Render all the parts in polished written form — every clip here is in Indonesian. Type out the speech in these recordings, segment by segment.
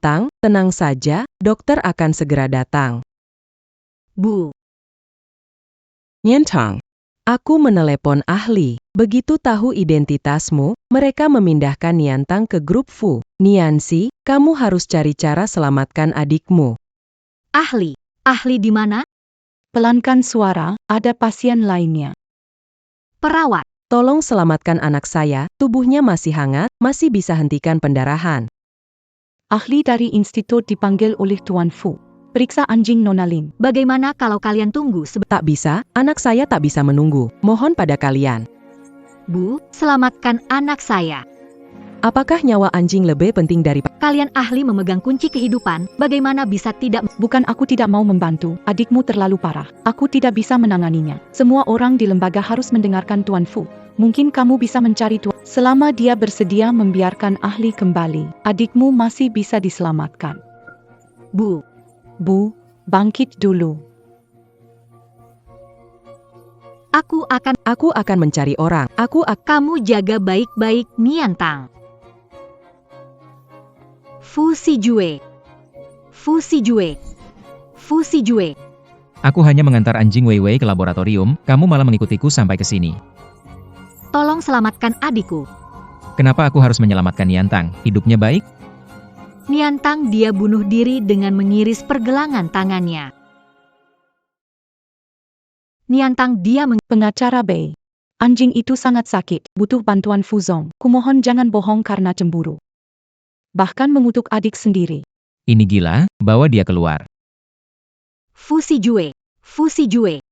Tang, tenang saja, dokter akan segera datang. Bu. Niantang. Aku menelepon ahli. Begitu tahu identitasmu, mereka memindahkan Niantang ke grup Fu. Niansi, kamu harus cari cara selamatkan adikmu. Ahli. Ahli di mana? Pelankan suara, ada pasien lainnya. Perawat. Tolong selamatkan anak saya, tubuhnya masih hangat, masih bisa hentikan pendarahan. Ahli dari institut dipanggil oleh Tuan Fu. Periksa anjing Nona Lin. Bagaimana kalau kalian tunggu Tak bisa, anak saya tak bisa menunggu. Mohon pada kalian. Bu, selamatkan anak saya. Apakah nyawa anjing lebih penting dari... Kalian ahli memegang kunci kehidupan, bagaimana bisa tidak... Bukan aku tidak mau membantu, adikmu terlalu parah. Aku tidak bisa menanganinya. Semua orang di lembaga harus mendengarkan Tuan Fu. Mungkin kamu bisa mencari Tuan. Selama dia bersedia membiarkan ahli kembali, adikmu masih bisa diselamatkan. Bu. Bu, bangkit dulu. Aku akan mencari orang. Kamu jaga baik-baik Niantang. Fu Sijue. Fu Sijue. Fu Sijue. Aku hanya mengantar anjing Wei Wei ke laboratorium, kamu malah mengikutiku sampai ke sini. Tolong selamatkan adikku. Kenapa aku harus menyelamatkan Niantang? Hidupnya baik? Niantang dia bunuh diri dengan mengiris pergelangan tangannya. Niantang dia Pengacara Bei. Anjing itu sangat sakit, butuh bantuan Fu Zong. Kumohon jangan bohong karena cemburu. Bahkan mengutuk adik sendiri. Ini gila, bawa dia keluar. Fu Sijue. Fu Sijue.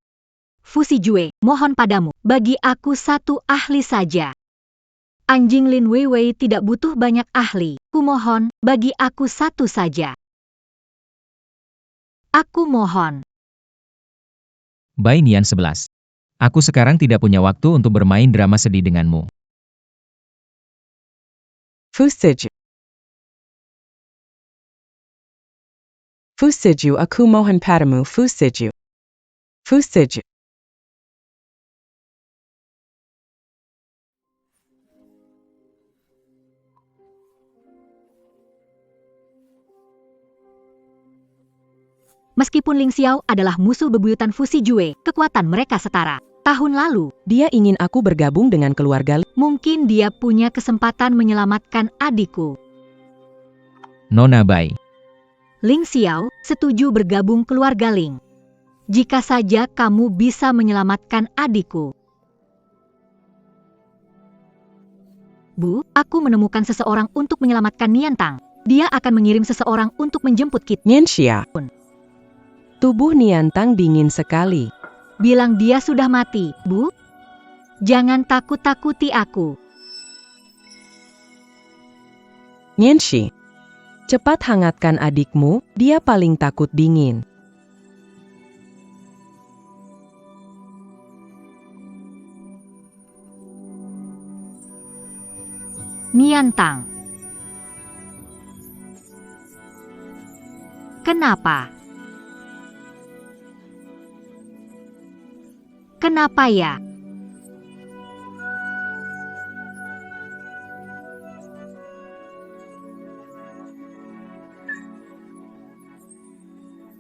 Fu Sijue, mohon padamu, bagi aku satu ahli saja. Anjing Lin Wei Wei tidak butuh banyak ahli. Kumohon, bagi aku satu saja. Aku mohon. Bai Nian 11. Aku sekarang tidak punya waktu untuk bermain drama sedih denganmu. Fusiju. Fusiju aku mohon padamu Fusiju. Fusiju. Meskipun Ling Xiao adalah musuh bebuyutan Fu Sijue, kekuatan mereka setara. Tahun lalu, Dia ingin aku bergabung dengan keluarga. mungkin dia punya kesempatan menyelamatkan adikku. Nona Bai. Ling Xiao setuju bergabung keluarga Ling. Jika saja kamu bisa menyelamatkan adikku. Bu, aku menemukan seseorang untuk menyelamatkan Niantang. Dia akan mengirim seseorang untuk menjemput kita. Nianxia. Tubuh Niantang dingin sekali. Bilang dia sudah mati, Bu. Jangan takut-takuti aku. Nianxi. Cepat hangatkan adikmu, dia paling takut dingin. Niantang. Kenapa? Kenapa ya?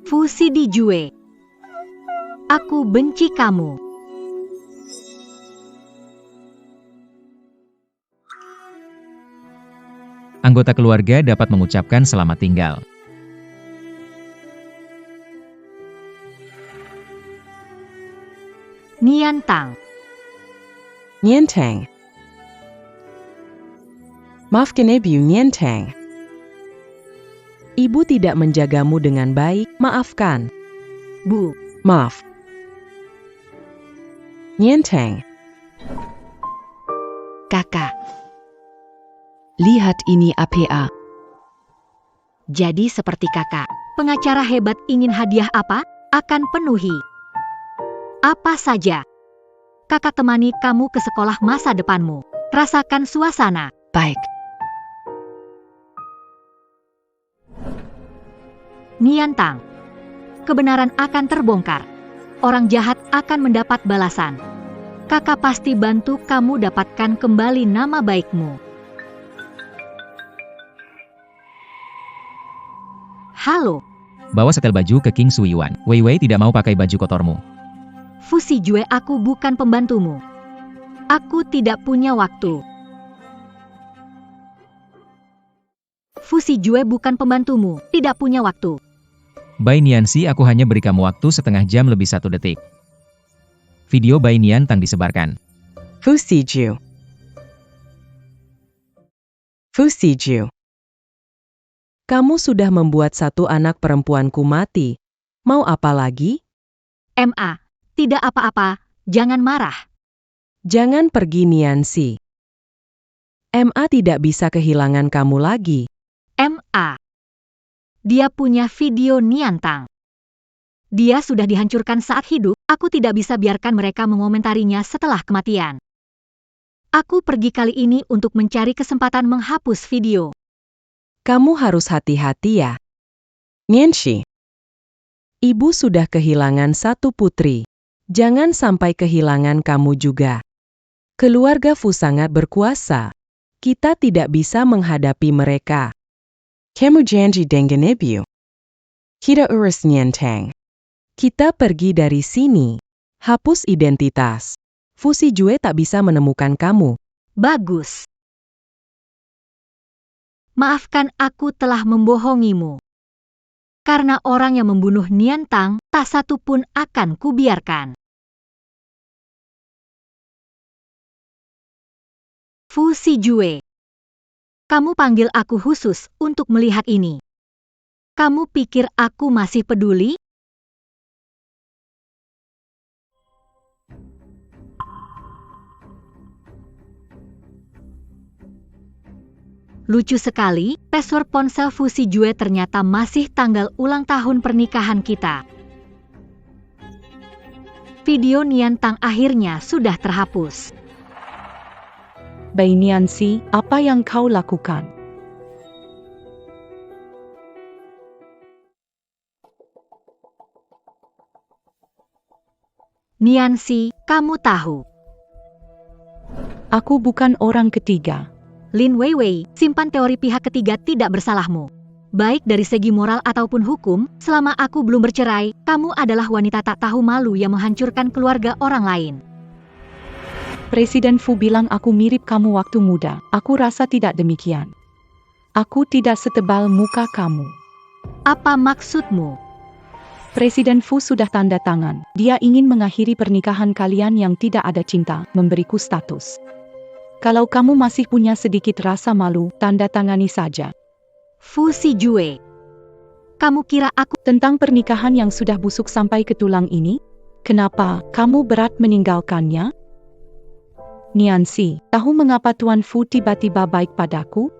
Fu Sijue. Aku benci kamu. Anggota keluarga dapat mengucapkan selamat tinggal. Niantang. Niantang. Maafkan Ibu Niantang. Ibu tidak menjagamu dengan baik, maafkan. Bu. Maaf. Niantang. Kakak. Lihat ini APA. Jadi seperti kakak, pengacara hebat ingin hadiah apa? Akan penuhi. Apa saja. Kakak temani kamu ke sekolah masa depanmu. Rasakan suasana. Baik. Niantang. Kebenaran akan terbongkar. Orang jahat akan mendapat balasan. Kakak pasti bantu kamu dapatkan kembali nama baikmu. Halo, Bawa setel baju ke King Suyuan. Wei Wei tidak mau pakai baju kotormu. Fu Xijue, aku bukan pembantumu. Aku tidak punya waktu. Fu Xijue bukan pembantumu, tidak punya waktu. Bai Nianxi, aku hanya beri kamu waktu setengah jam lebih 1 detik. Video Bai Nian Tang disebarkan. Fu Xiju. Fu Xiju. Kamu sudah membuat satu anak perempuanku mati. Mau apa lagi? MA, tidak apa-apa, jangan marah. Jangan pergi Nianxi. MA tidak bisa kehilangan kamu lagi. MA. Dia punya video Niantang. Dia sudah dihancurkan saat hidup, aku tidak bisa biarkan mereka mengomentarinya setelah kematian. Aku pergi kali ini untuk mencari kesempatan menghapus video. Kamu harus hati-hati ya. Nianxi. Ibu sudah kehilangan satu putri. Jangan sampai kehilangan kamu juga. Keluarga Fu sangat berkuasa. Kita tidak bisa menghadapi mereka. Kamu janji dengan ibu. Kita urus Niantang. Kita pergi dari sini. Hapus identitas. Fu Xijue tak bisa menemukan kamu. Bagus. Maafkan, aku telah membohongimu. Karena orang yang membunuh Niantang, tak satu pun akan kubiarkan. Fu Xijue. Kamu panggil aku khusus untuk melihat ini. Kamu pikir aku masih peduli? Lucu sekali, password ponsel Fu Xijue ternyata masih tanggal ulang tahun pernikahan kita. Video Niantang akhirnya sudah terhapus. Bai Nianxi, apa yang kau lakukan? Nianxi, kamu tahu. Aku bukan orang ketiga. Lin Weiwei, simpan teori pihak ketiga tidak bersalahmu. Baik dari segi moral ataupun hukum, selama aku belum bercerai, kamu adalah wanita tak tahu malu yang menghancurkan keluarga orang lain. Presiden Fu bilang aku mirip kamu waktu muda. Aku rasa tidak demikian. Aku tidak setebal muka kamu. Apa maksudmu? Presiden Fu sudah tanda tangan. Dia ingin mengakhiri pernikahan kalian yang tidak ada cinta, memberiku status. Kalau kamu masih punya sedikit rasa malu, tanda tangani saja. Fu Xijue. Kamu kira aku Tentang pernikahan yang sudah busuk sampai ke tulang ini? Kenapa kamu berat meninggalkannya? Nianxi, tahu mengapa Tuan Fu tiba-tiba baik padaku?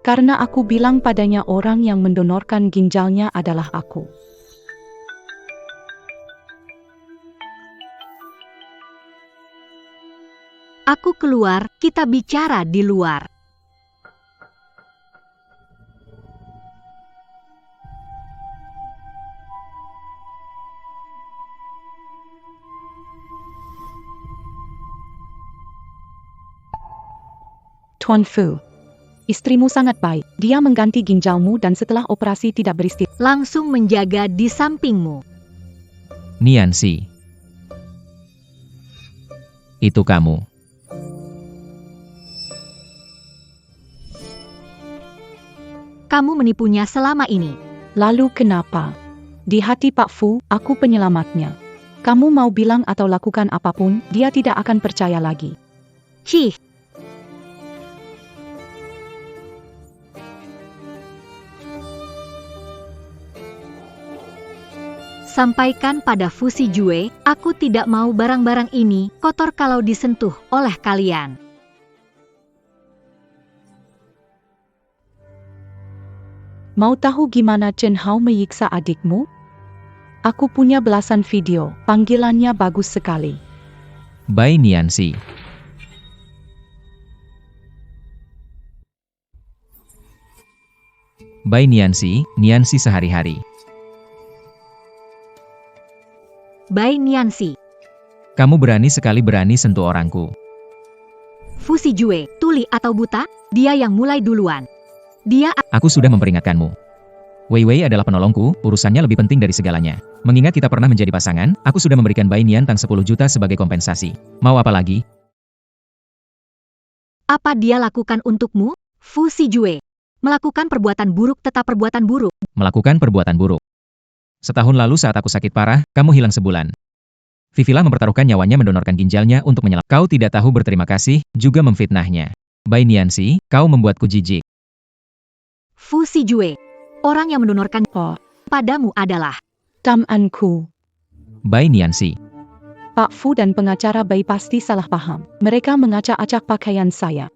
Karena aku bilang padanya orang yang mendonorkan ginjalnya adalah aku. Aku keluar, kita bicara di luar. Tuan Fu, istrimu sangat baik. Dia mengganti ginjalmu dan setelah operasi tidak beristirahat. Langsung menjaga di sampingmu. Nianxi. Itu kamu. Kamu menipunya selama ini. Lalu kenapa? Di hati Pak Fu, aku penyelamatnya. Kamu mau bilang atau lakukan apapun, dia tidak akan percaya lagi. Cih. Sampaikan pada Fu Xijue, aku tidak mau barang-barang ini kotor kalau disentuh oleh kalian. Mau tahu gimana Chen Hao menyiksa adikmu? Aku punya belasan video, panggilannya bagus sekali. Bai Nianxi. Bai Nianxi, Nianxi sehari-hari. Bai Nianxi. Kamu berani sekali sentuh orangku. Fu Xijue, tuli atau buta? Dia yang mulai duluan. Dia Aku sudah memperingatkanmu. Wei Wei adalah penolongku, urusannya lebih penting dari segalanya. Mengingat kita pernah menjadi pasangan, aku sudah memberikan Bai Niantang 10 juta sebagai kompensasi. Mau apa lagi? Apa dia lakukan untukmu? Fu Sijue. Melakukan perbuatan buruk tetap perbuatan buruk. Melakukan perbuatan buruk. Setahun lalu saat aku sakit parah, kamu hilang sebulan. Vivila mempertaruhkan nyawanya mendonorkan ginjalnya untuk menyelamatkan. Kau tidak tahu berterima kasih, juga memfitnahnya. Bai Nianxi, kau membuatku jijik. Fu Sijue. Orang yang mendonorkan Oh, padamu adalah Tamanku. Bai Nianxi. Pak Fu dan pengacara Bai pasti salah paham. Mereka mengacak-acak pakaian saya.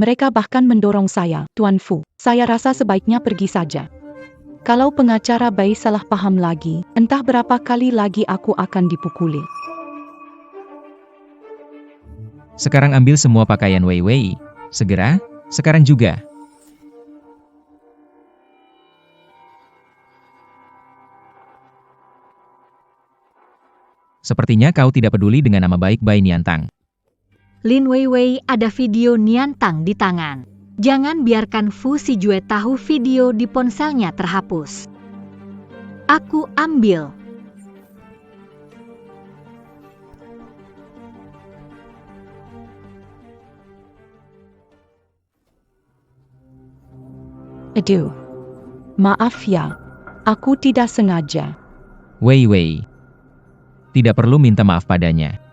Mereka bahkan mendorong saya, Tuan Fu. Saya rasa sebaiknya pergi saja. Kalau pengacara Bai salah paham lagi, entah berapa kali lagi aku akan dipukuli. Sekarang ambil semua pakaian Wei Wei. Segera, sekarang juga. Sepertinya kau tidak peduli dengan nama baik Bai Niantang. Lin Weiwei ada video Niantang di tangan. Jangan biarkan Fu Sijue tahu video di ponselnya terhapus. Aku ambil. Aduh. Maaf ya. Aku tidak sengaja. Wei Wei. Tidak perlu minta maaf padanya.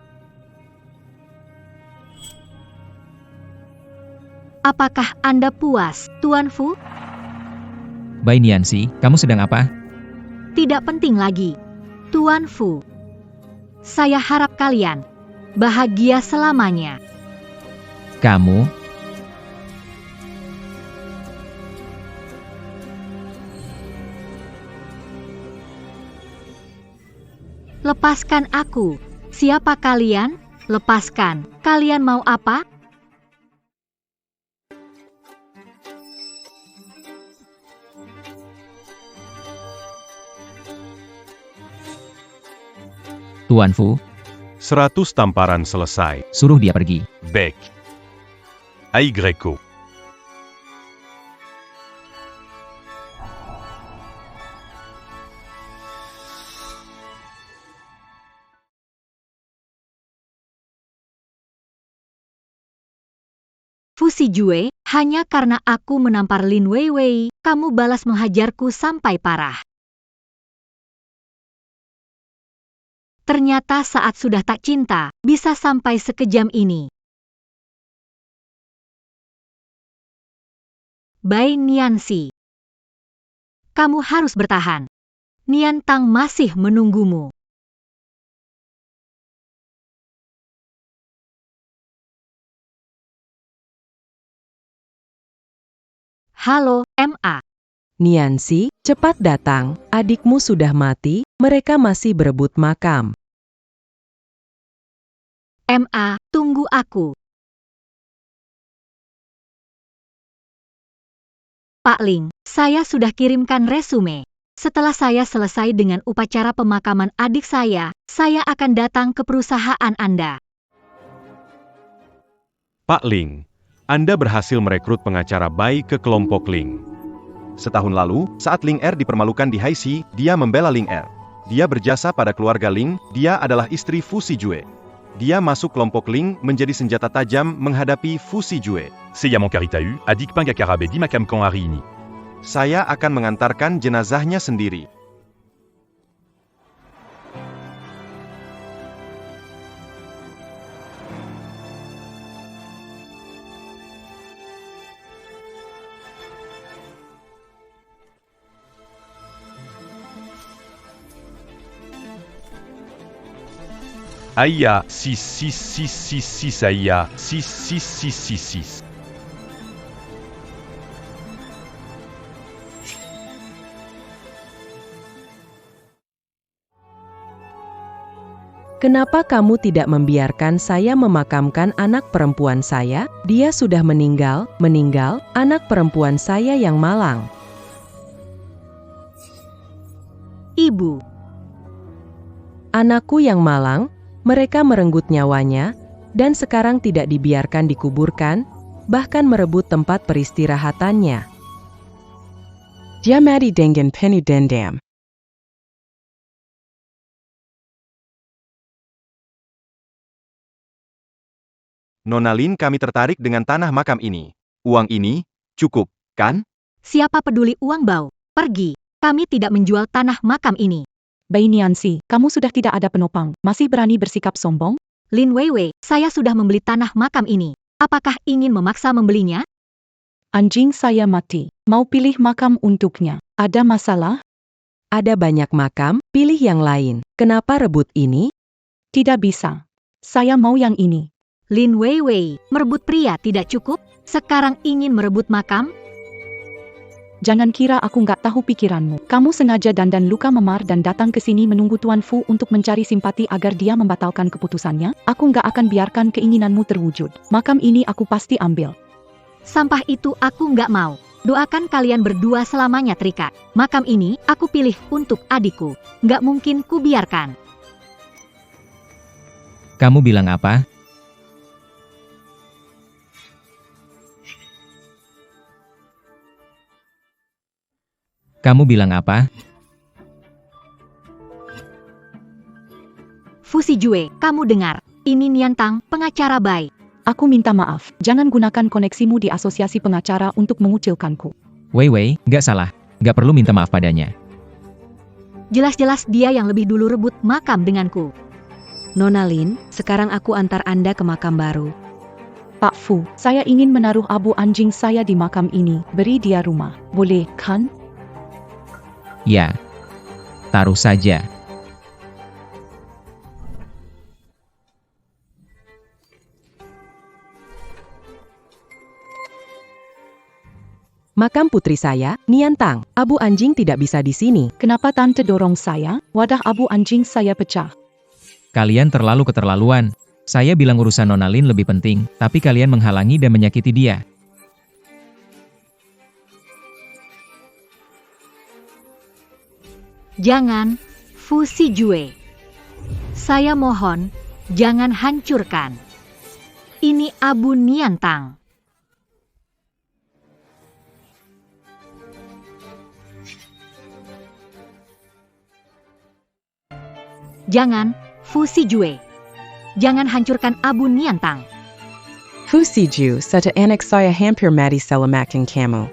Apakah Anda puas, Tuan Fu? Bai Nianxi, kamu sedang apa? Tidak penting lagi. Tuan Fu. Saya harap kalian bahagia selamanya. Kamu? Lepaskan aku. Siapa kalian? Lepaskan. Kalian mau apa? Tuan Fu, 100 tamparan selesai. suruh dia pergi. Bec. Ai Greco. Fu Sijue, hanya karena aku menampar Lin Weiwei, kamu balas menghajarku sampai parah. Ternyata saat sudah tak cinta, bisa sampai sekejam ini. Bai Nianxi. Kamu harus bertahan. Niantang masih menunggumu. Halo, MA. Nianxi, cepat datang, adikmu sudah mati, mereka masih berebut makam. MA, tunggu aku. Pak Ling, saya sudah kirimkan resume. Setelah saya selesai dengan upacara pemakaman adik saya akan datang ke perusahaan Anda. Pak Ling, Anda berhasil merekrut pengacara Bai ke kelompok Ling. Setahun lalu, saat Ling Er dipermalukan di Haixi, dia membela Ling Er. Dia berjasa pada keluarga Ling, dia adalah istri Fu Sijue. Dia masuk kelompok Ling menjadi senjata tajam menghadapi Fu Sijue. Seyamon Karitau, Adik Pangakarabe di makamkan hari ini. Saya akan mengantarkan jenazahnya sendiri. Aïe, 66666 aïe, 66666. Kenapa kamu tidak membiarkan saya memakamkan anak perempuan saya? Dia sudah meninggal, anak perempuan saya yang malang. Ibu. Anakku yang malang, mereka merenggut nyawanya, dan sekarang tidak dibiarkan dikuburkan, bahkan merebut tempat peristirahatannya. Jamadi dengan penuh dendam. Nona Lin, kami tertarik dengan tanah makam ini. Uang ini, cukup, kan? Siapa peduli uang bau? Pergi. Kami tidak menjual tanah makam ini. Bai Nianxi, kamu sudah tidak ada penopang, masih berani bersikap sombong? Lin Weiwei, saya sudah membeli tanah makam ini. Apakah ingin memaksa membelinya? Anjing saya mati. Mau pilih makam untuknya. Ada masalah? Ada banyak makam, pilih yang lain. Kenapa rebut ini? Tidak bisa. Saya mau yang ini. Lin Weiwei, merebut pria tidak cukup? Sekarang ingin merebut makam? Jangan kira aku nggak tahu pikiranmu. Kamu sengaja dandan luka memar dan datang ke sini menunggu Tuan Fu untuk mencari simpati agar dia membatalkan keputusannya. Aku nggak akan biarkan keinginanmu terwujud. Makam ini aku pasti ambil. Sampah itu aku nggak mau. Doakan kalian berdua selamanya terikat. Makam ini aku pilih untuk adikku. Nggak mungkin ku biarkan. Kamu bilang apa? Kamu bilang apa? Fusi Jue, kamu dengar. Ini Niantang, pengacara Bai. Aku minta maaf. Jangan gunakan koneksimu di asosiasi pengacara untuk mengucilkanku. Wei, nggak salah. Nggak perlu minta maaf padanya. Jelas-jelas dia yang lebih dulu rebut makam denganku. Nona Lin, sekarang aku antar Anda ke makam baru. Pak Fu, saya ingin menaruh abu anjing saya di makam ini. Beri dia rumah. Boleh, kan? Ya. Taruh saja. Makam putri saya, Niantang. Abu anjing tidak bisa di sini. Kenapa tante dorong saya? Wadah abu anjing saya pecah. Kalian terlalu keterlaluan. Saya bilang urusan Nona Lin lebih penting, tapi kalian menghalangi dan menyakiti dia. Jangan, Fusi Jue. Saya mohon, jangan hancurkan. Ini Abu Niantang. Jangan, Fusi Jue. Jangan hancurkan Abu Niantang. Fusiju, satu anak saya hampir mati selamakan kamu.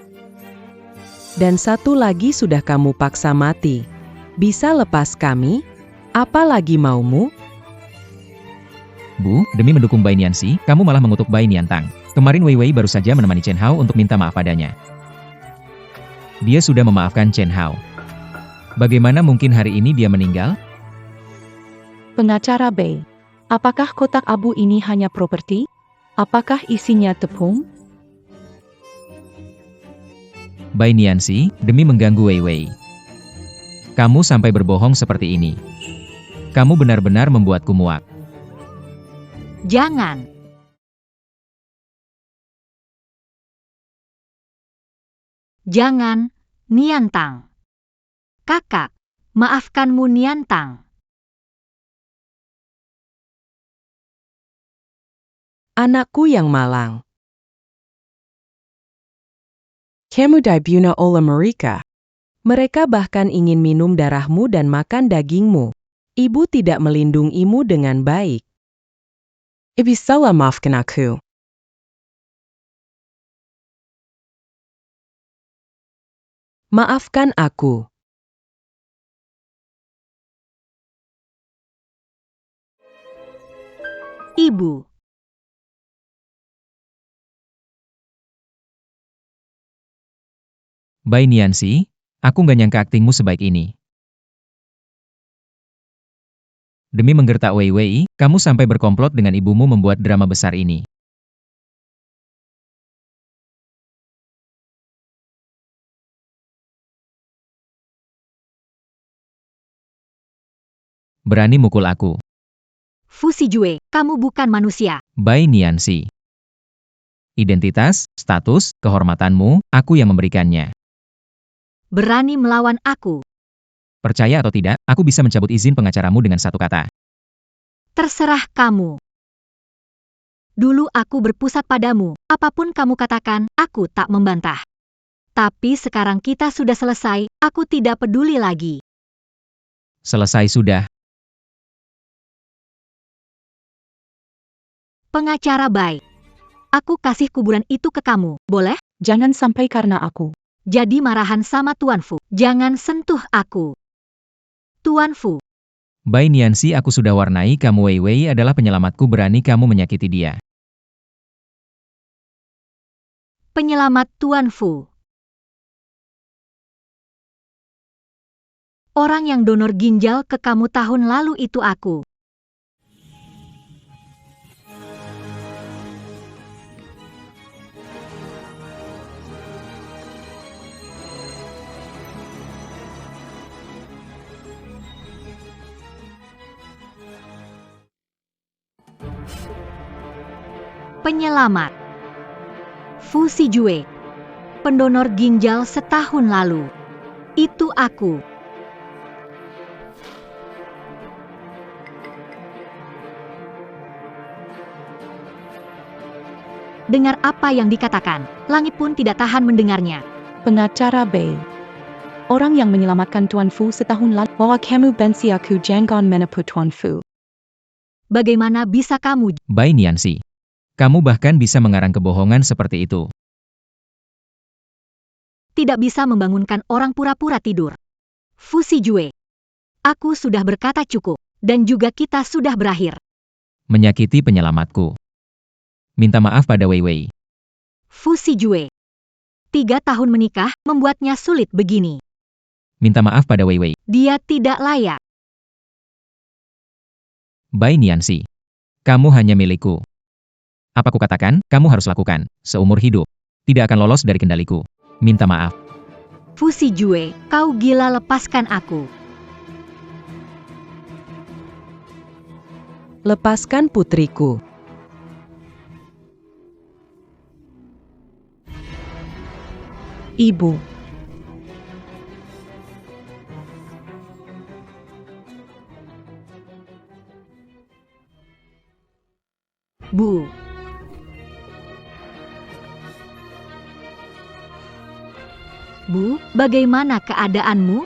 Dan satu lagi sudah kamu paksa mati. Bisa lepas kami? Apa lagi maumu? Bu, demi mendukung Bai Nianxi, kamu malah mengutuk Bai Niantang. Kemarin Wei baru saja menemani Chen Hao untuk minta maaf padanya. Dia sudah memaafkan Chen Hao. Bagaimana mungkin hari ini dia meninggal? Pengacara Bai. Apakah kotak abu ini hanya properti? Apakah isinya tepung? Bai Nianxi, demi mengganggu Wei. Kamu sampai berbohong seperti ini. Kamu benar-benar membuatku muak. Jangan. Jangan, Niantang. Kakak, maafkanmu Niantang. Anakku yang malang. Kamu dibuna oleh mereka. Mereka bahkan ingin minum darahmu dan makan dagingmu. Ibu tidak melindungimu dengan baik. Ibu salah maafkan aku. Maafkan aku. Ibu. Bai Nianxi, aku nggak nyangka aktingmu sebaik ini. Demi menggertak Wei, kamu sampai berkomplot dengan ibumu membuat drama besar ini. Berani mukul aku. Fusi Jue, kamu bukan manusia. Bai Nianxi. Identitas, status, kehormatanmu, aku yang memberikannya. Berani melawan aku. Percaya atau tidak, aku bisa mencabut izin pengacaramu dengan satu kata. Terserah kamu. Dulu aku berpusat padamu, apapun kamu katakan, aku tak membantah. Tapi sekarang kita sudah selesai, aku tidak peduli lagi. Selesai sudah. Pengacara Bai. Aku kasih kuburan itu ke kamu, boleh? Jangan sampai karena aku. Jadi marahan sama Tuan Fu. Jangan sentuh aku. Tuan Fu. Bai Nianxi, aku sudah warnai kamu. Wei Wei adalah penyelamatku, berani kamu menyakiti dia. Penyelamat Tuan Fu. Orang yang donor ginjal ke kamu tahun lalu itu aku. Penyelamat Fu Sijue, pendonor ginjal setahun lalu. Itu aku. Dengar apa yang dikatakan, langit pun tidak tahan mendengarnya. Pengacara Bai. Orang yang menyelamatkan Tuan Fu setahun lalu, bahwa kamu benci aku, jangan menipu Tuan Fu. Bagaimana bisa kamu? Bai Nianxi, kamu bahkan bisa mengarang kebohongan seperti itu. Tidak bisa membangunkan orang pura-pura tidur. Fu Sijue, aku sudah berkata cukup, dan juga kita sudah berakhir. Menyakiti penyelamatku. Minta maaf pada Wei Wei. Fu Sijue, 3 tahun menikah membuatnya sulit begini. Minta maaf pada Wei Wei. Dia tidak layak. Bai Nianxi, kamu hanya milikku. Apa ku katakan, kamu harus lakukan, seumur hidup. Tidak akan lolos dari kendaliku. Minta maaf. Fu Sijue, kau gila, lepaskan aku. Lepaskan putriku. Ibu. Bu. Bu, bagaimana keadaanmu?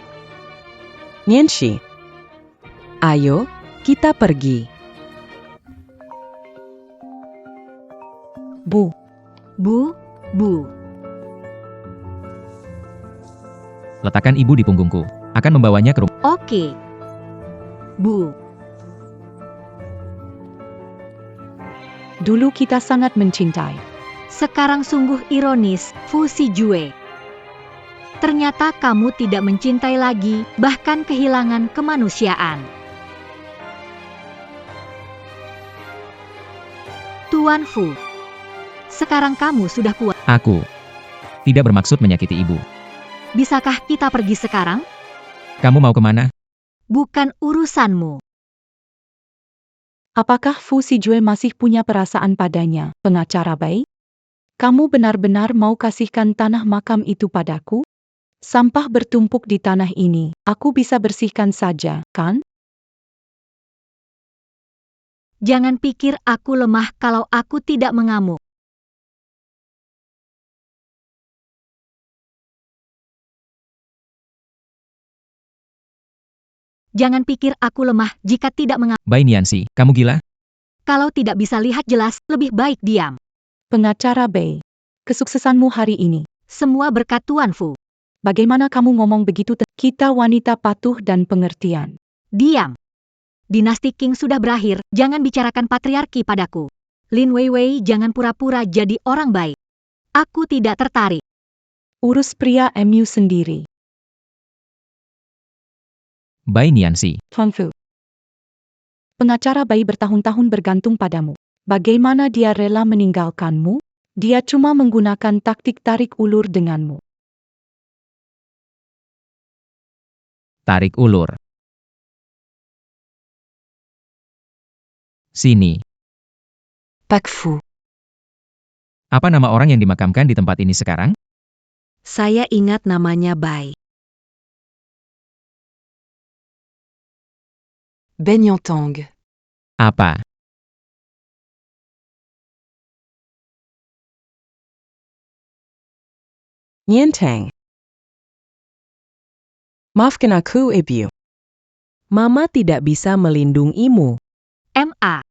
Nianxi. Ayo, kita pergi. Bu. Bu, Bu. Letakkan ibu di punggungku. Akan membawanya ke rumah. Oke. Bu. Dulu kita sangat mencintai. Sekarang sungguh ironis, Fu Sijue. Ternyata kamu tidak mencintai lagi, bahkan kehilangan kemanusiaan. Tuan Fu, sekarang kamu sudah puas. Aku tidak bermaksud menyakiti ibu. Bisakah kita pergi sekarang? Kamu mau kemana? Bukan urusanmu. Apakah Fu Sijue masih punya perasaan padanya, pengacara Bai? Kamu benar-benar mau kasihkan tanah makam itu padaku? Sampah bertumpuk di tanah ini, aku bisa bersihkan saja, kan? Jangan pikir aku lemah kalau aku tidak mengamuk. Jangan pikir aku lemah jika tidak mengamuk. Bai Nianxi, kamu gila? Kalau tidak bisa lihat jelas, lebih baik diam. Pengacara Bai. Kesuksesanmu hari ini. Semua berkat Tuan Fu. Bagaimana kamu ngomong begitu? Kita wanita patuh dan pengertian. Diam. Dinasti Qing sudah berakhir, jangan bicarakan patriarki padaku. Lin Weiwei, jangan pura-pura jadi orang baik. Aku tidak tertarik. Urus pria MU sendiri. Bai Nianxi, Tuan Fu. Pengacara Bai bertahun-tahun bergantung padamu. Bagaimana dia rela meninggalkanmu? Dia cuma menggunakan taktik tarik ulur denganmu. tarik ulur. Sini. Pak Fu. Apa nama orang yang dimakamkan di tempat ini sekarang? Saya ingat namanya Bai. Benyantong. Apa? Nientang. Maafkan aku, Ibu. Mama tidak bisa melindungimu. MA.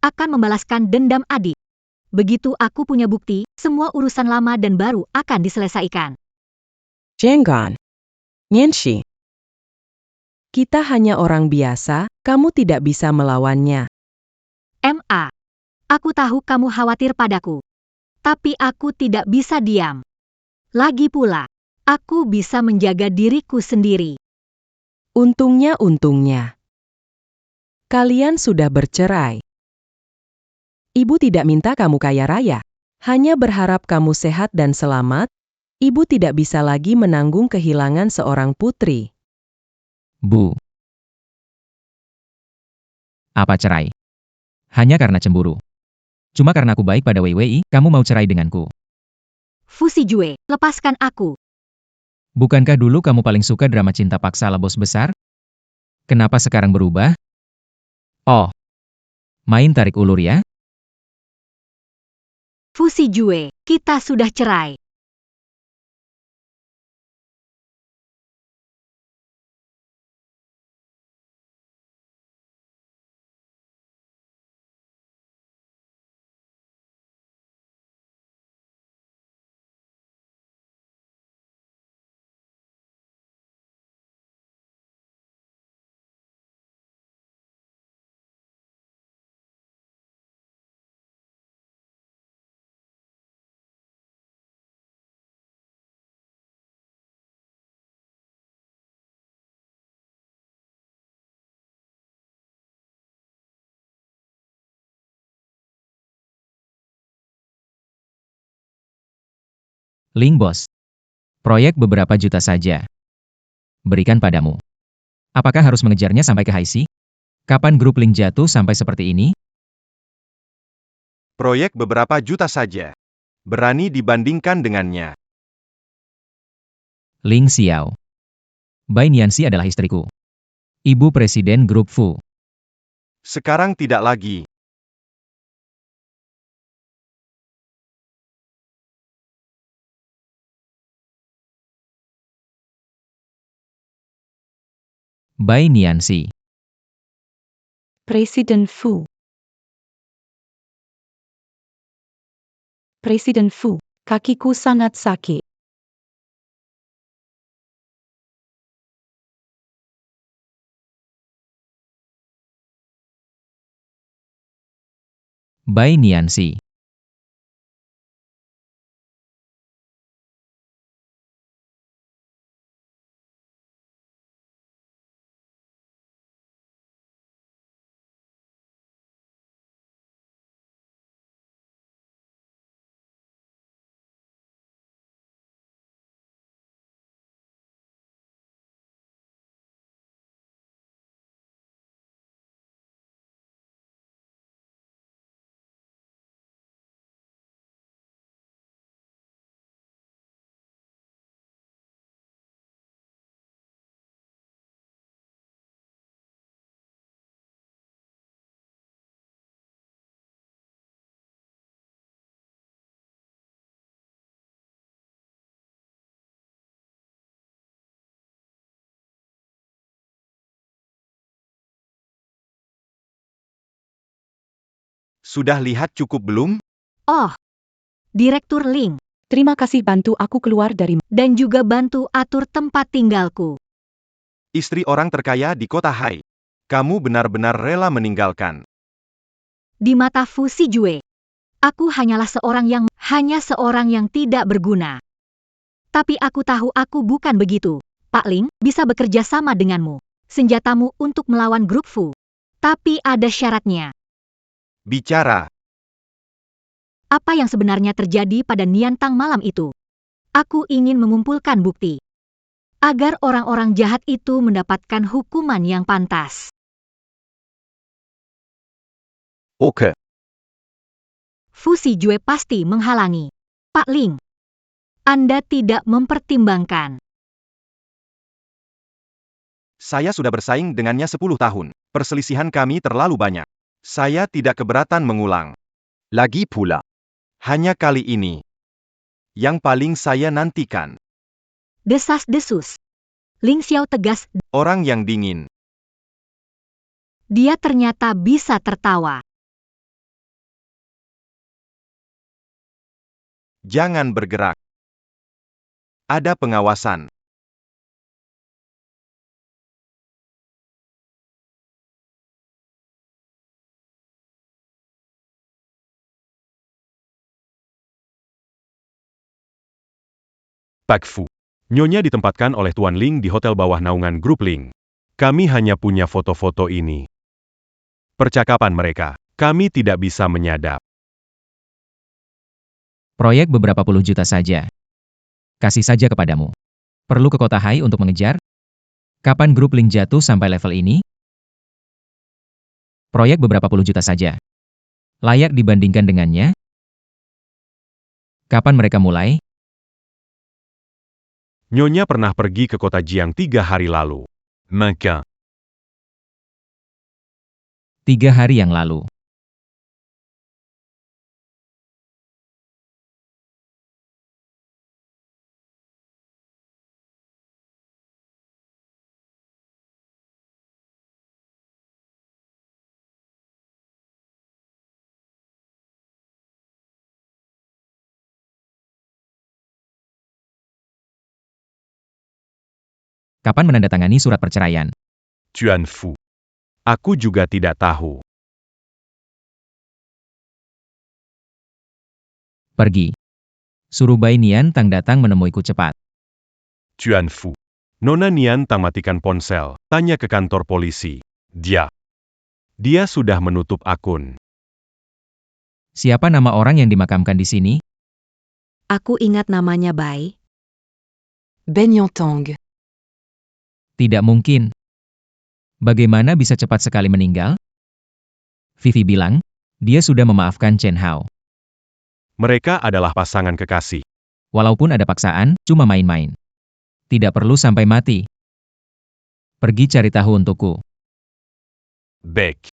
Akan membalaskan dendam adik. Begitu aku punya bukti, semua urusan lama dan baru akan diselesaikan. Jangan. Nienshi. Kita hanya orang biasa, kamu tidak bisa melawannya. MA. Aku tahu kamu khawatir padaku. Tapi aku tidak bisa diam. Lagi pula, aku bisa menjaga diriku sendiri. Untungnya. Kalian sudah bercerai. Ibu tidak minta kamu kaya raya. Hanya berharap kamu sehat dan selamat. Ibu tidak bisa lagi menanggung kehilangan seorang putri. Bu. Apa cerai? Hanya karena cemburu. Cuma karena aku baik pada Wei Wei, kamu mau cerai denganku. Fusi Jue, lepaskan aku. Bukankah dulu kamu paling suka drama cinta paksa ala bos besar? Kenapa sekarang berubah? Oh. Main tarik ulur ya? Fusi Jue, kita sudah cerai. Ling bos. Proyek beberapa juta saja. Berikan padamu. Apakah harus mengejarnya sampai ke Haisi? Kapan grup Ling jatuh sampai seperti ini? Proyek beberapa juta saja. Berani dibandingkan dengannya. Ling Xiao. Bai Nianxi adalah istriku. Ibu Presiden Grup Fu. Sekarang tidak lagi. Bai Nianxi. Presiden Fu. Presiden Fu, kakiku sangat sakit. Bai Nianxi. Sudah lihat cukup belum? Oh, Direktur Ling, Terima kasih bantu aku keluar dari dan juga bantu atur tempat tinggalku. Istri orang terkaya di kota Hai. Kamu benar-benar rela meninggalkan. Di mata Fusi Jue, aku hanyalah seorang yang tidak berguna. Tapi aku tahu aku bukan begitu. Pak Ling bisa bekerja sama denganmu. Senjatamu untuk melawan grup Fu. Tapi ada syaratnya. Bicara. Apa yang sebenarnya terjadi pada Niantang malam itu? Aku ingin mengumpulkan bukti. Agar orang-orang jahat itu mendapatkan hukuman yang pantas. Oke. Fusi Jue pasti menghalangi. Pak Ling, Anda tidak mempertimbangkan. Saya sudah bersaing dengannya 10 tahun. Perselisihan kami terlalu banyak. Saya tidak keberatan mengulang. Lagi pula. Hanya kali ini. Yang paling saya nantikan. Desas-desus. Ling Xiao tegas. Orang yang dingin. Dia ternyata bisa tertawa. Jangan bergerak. Ada pengawasan. Pak Fu. Nyonya ditempatkan oleh Tuan Ling di hotel bawah naungan grup Ling. Kami hanya punya foto-foto ini. Percakapan mereka, kami tidak bisa menyadap. Proyek beberapa puluh juta saja. Kasih saja kepadamu. Perlu ke kota Hai untuk mengejar? Kapan grup Ling jatuh sampai level ini? Proyek beberapa puluh juta saja. Layak dibandingkan dengannya? Kapan mereka mulai? Nyonya pernah pergi ke kota Jiang 3 hari lalu. Maka, 3 hari yang lalu. Kapan menandatangani surat perceraian? Tuan Fu. Aku juga tidak tahu. Pergi. Suruh Bai Nian Tang datang menemuiku cepat. Tuan Fu. Nona Nian Tang matikan ponsel, tanya ke kantor polisi. Dia sudah menutup akun. Siapa nama orang yang dimakamkan di sini? Aku ingat namanya Bai. Benyotong. Tidak mungkin. Bagaimana bisa cepat sekali meninggal? Vivi bilang, dia sudah memaafkan Chen Hao. Mereka adalah pasangan kekasih. Walaupun ada paksaan, cuma main-main. Tidak perlu sampai mati. Pergi cari tahu untukku. Baik.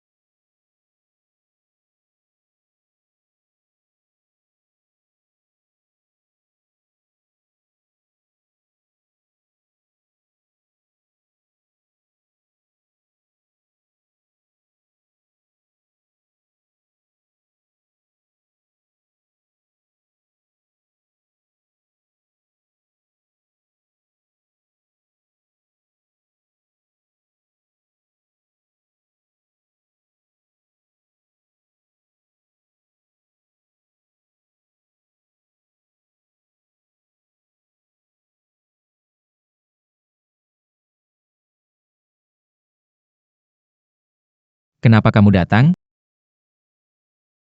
Kenapa kamu datang?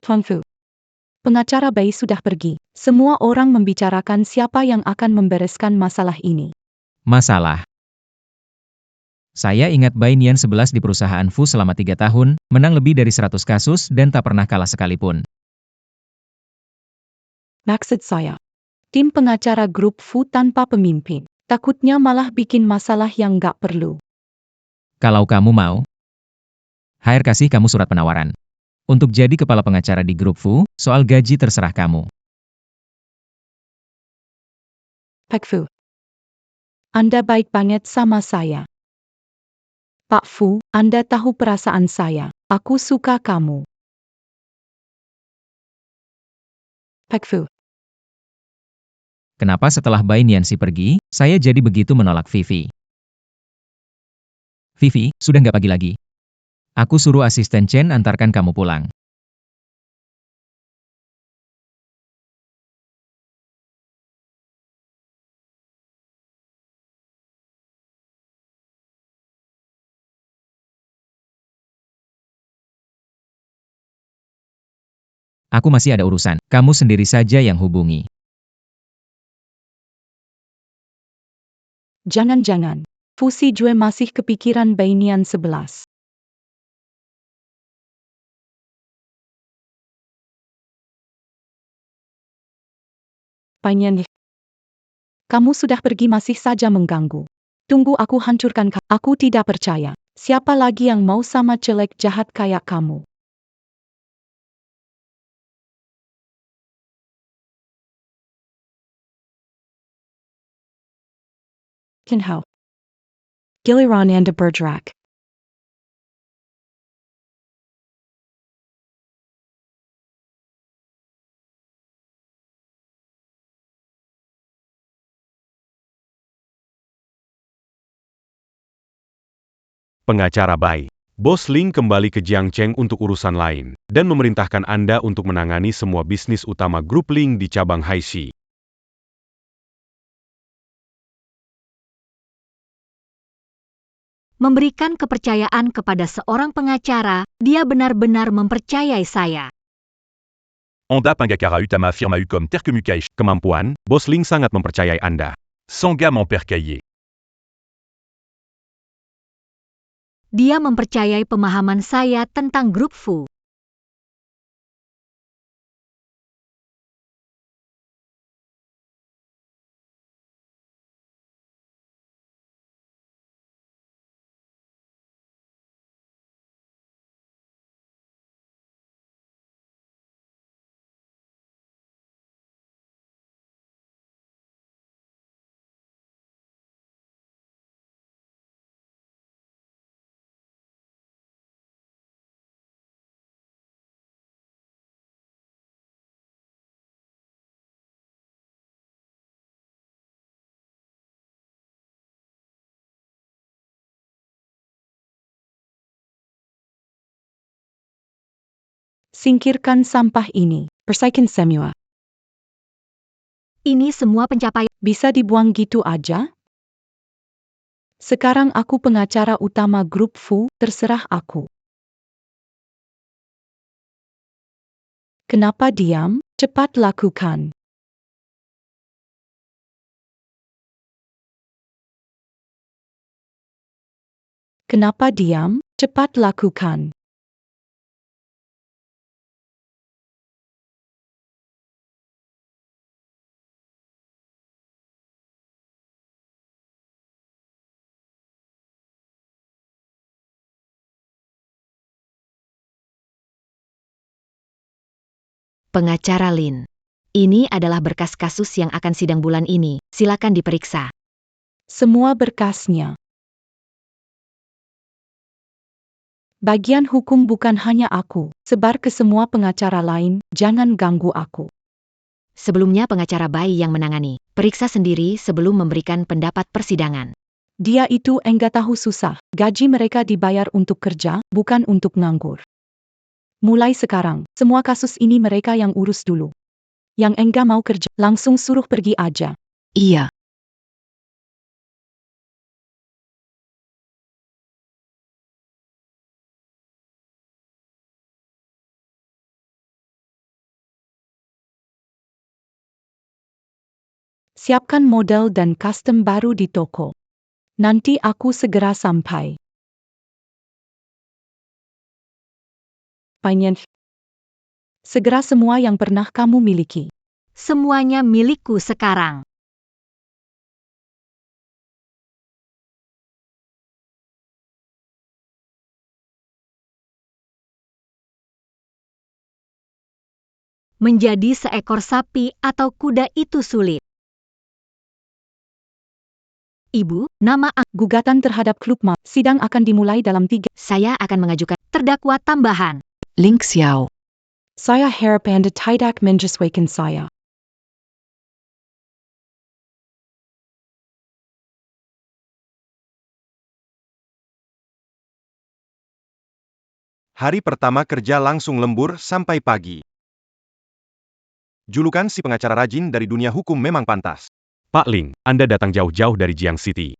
Tuan Fu. Pengacara Bai sudah pergi. Semua orang membicarakan siapa yang akan membereskan masalah ini. Masalah. Saya ingat Bai Nian 11 di perusahaan Fu selama 3 tahun, menang lebih dari 100 kasus dan tak pernah kalah sekalipun. Maksud saya, tim pengacara grup Fu tanpa pemimpin. Takutnya malah bikin masalah yang nggak perlu. Kalau kamu mau, HR kasih kamu surat penawaran. Untuk jadi kepala pengacara di grup Fu, soal gaji terserah kamu. Pak Fu. Anda baik banget sama saya. Pak Fu, Anda tahu perasaan saya. Aku suka kamu. Pak Fu. Kenapa setelah Bai Nianxi pergi, saya jadi begitu menolak Vivi? Vivi, sudah nggak pagi lagi. Aku suruh asisten Chen antarkan kamu pulang. Aku masih ada urusan, kamu sendiri saja yang hubungi. Jangan-jangan, Fu Si Jue masih kepikiran Bai Nian 11. Bai Nian, kamu sudah pergi masih saja mengganggu. Tunggu aku hancurkan kamu. Aku tidak percaya. Siapa lagi yang mau sama jelek jahat kayak kamu? Kinhao. Giliran Anda bergerak. Pengacara Bai. Bos Ling kembali ke Jiangcheng untuk urusan lain, dan memerintahkan Anda untuk menangani semua bisnis utama grup Ling di cabang Haishi. Memberikan kepercayaan kepada seorang pengacara, dia benar-benar mempercayai saya. Anda Pangakara Utama firma Ucom Terkemukai. Kemampuan, Bos Ling sangat mempercayai Anda. Sangam en percaillé. Dia mempercayai pemahaman saya tentang grup Fu. Singkirkan sampah ini. Persaikan semua. Ini semua pencapaian. Bisa dibuang gitu aja? Sekarang aku pengacara utama grup Fu, terserah aku. Kenapa diam? Cepat lakukan. Kenapa diam? Cepat lakukan. Pengacara Lin. Ini adalah berkas kasus yang akan sidang bulan ini. Silakan diperiksa. Semua berkasnya. Bagian hukum bukan hanya aku. Sebar ke semua pengacara lain, jangan ganggu aku. Sebelumnya pengacara Bai yang menangani. Periksa sendiri sebelum memberikan pendapat persidangan. Dia itu enggak tahu susah. Gaji mereka dibayar untuk kerja, bukan untuk nganggur. Mulai sekarang, semua kasus ini mereka yang urus dulu. Yang enggak mau kerja, langsung suruh pergi aja. Iya. Siapkan model dan custom baru di toko. Nanti aku segera sampai. Pengen. Segera semua yang pernah kamu miliki. Semuanya milikku sekarang. Menjadi seekor sapi atau kuda itu sulit. Ibu, nama Gugatan terhadap klub Ma. Sidang akan dimulai dalam 3. saya akan mengajukan terdakwa tambahan. Ling Xiao. Saya harap Anda tidak menyesuaikan saya. Hari pertama kerja langsung lembur sampai pagi. Julukan si pengacara rajin dari dunia hukum memang pantas. Pak Ling, Anda datang jauh-jauh dari Jiang City.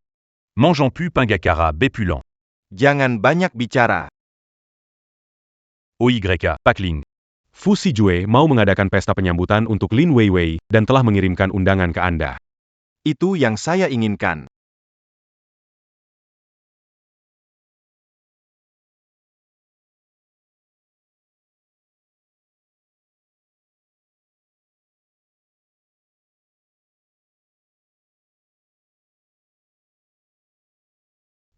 Mangeant pu Pangakara Bépulant. Jangan banyak bicara. OYK, Pak Ling. Fu Sijue mau mengadakan pesta penyambutan untuk Lin Weiwei dan telah mengirimkan undangan ke Anda. Itu yang saya inginkan.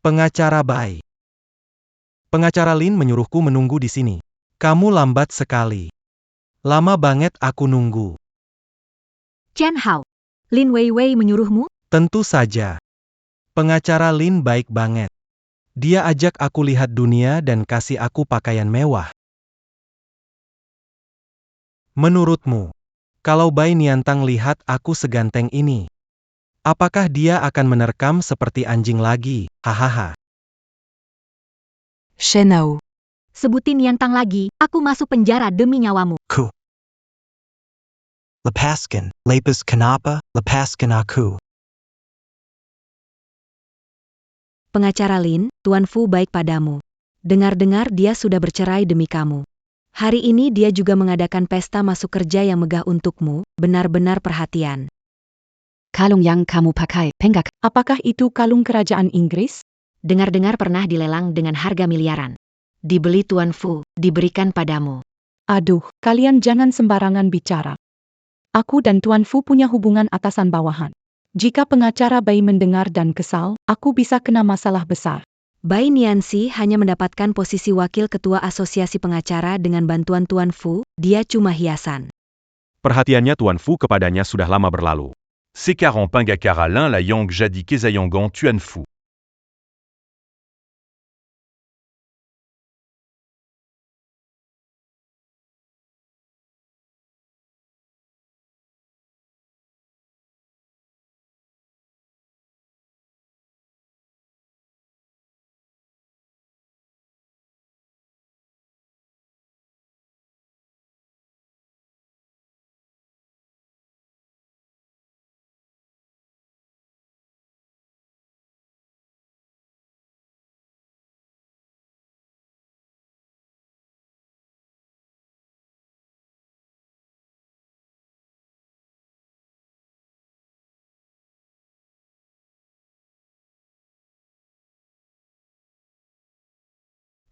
Pengacara Bai. Pengacara Lin menyuruhku menunggu di sini. Kamu lambat sekali. Lama banget aku nunggu. Chen Hao. Lin Weiwei menyuruhmu? Tentu saja. Pengacara Lin baik banget. Dia ajak aku lihat dunia dan kasih aku pakaian mewah. Menurutmu, kalau Bai Niantang lihat aku seganteng ini, apakah dia akan menerkam seperti anjing lagi? Hahaha. Shenao. Sebutin Niantang lagi, aku masuk penjara demi nyawamu. Ku. Lepaskan, lepas kenapa, lepaskan aku. Pengacara Lin, Tuan Fu baik padamu. Dengar-dengar dia sudah bercerai demi kamu. Hari ini dia juga mengadakan pesta masuk kerja yang megah untukmu, benar-benar perhatian. Kalung yang kamu pakai, penggak. Apakah itu kalung kerajaan Inggris? Dengar-dengar pernah dilelang dengan harga miliaran. Dibeli Tuan Fu, diberikan padamu. Aduh, kalian jangan sembarangan bicara. Aku dan Tuan Fu punya hubungan atasan bawahan. Jika pengacara Bai mendengar dan kesal, aku bisa kena masalah besar. Bai Nianxi hanya mendapatkan posisi wakil ketua asosiasi pengacara dengan bantuan Tuan Fu, dia cuma hiasan. Perhatiannya Tuan Fu kepadanya sudah lama berlalu. Sekarang pengacara Lin la yang jadi kesayangan Tuan Fu.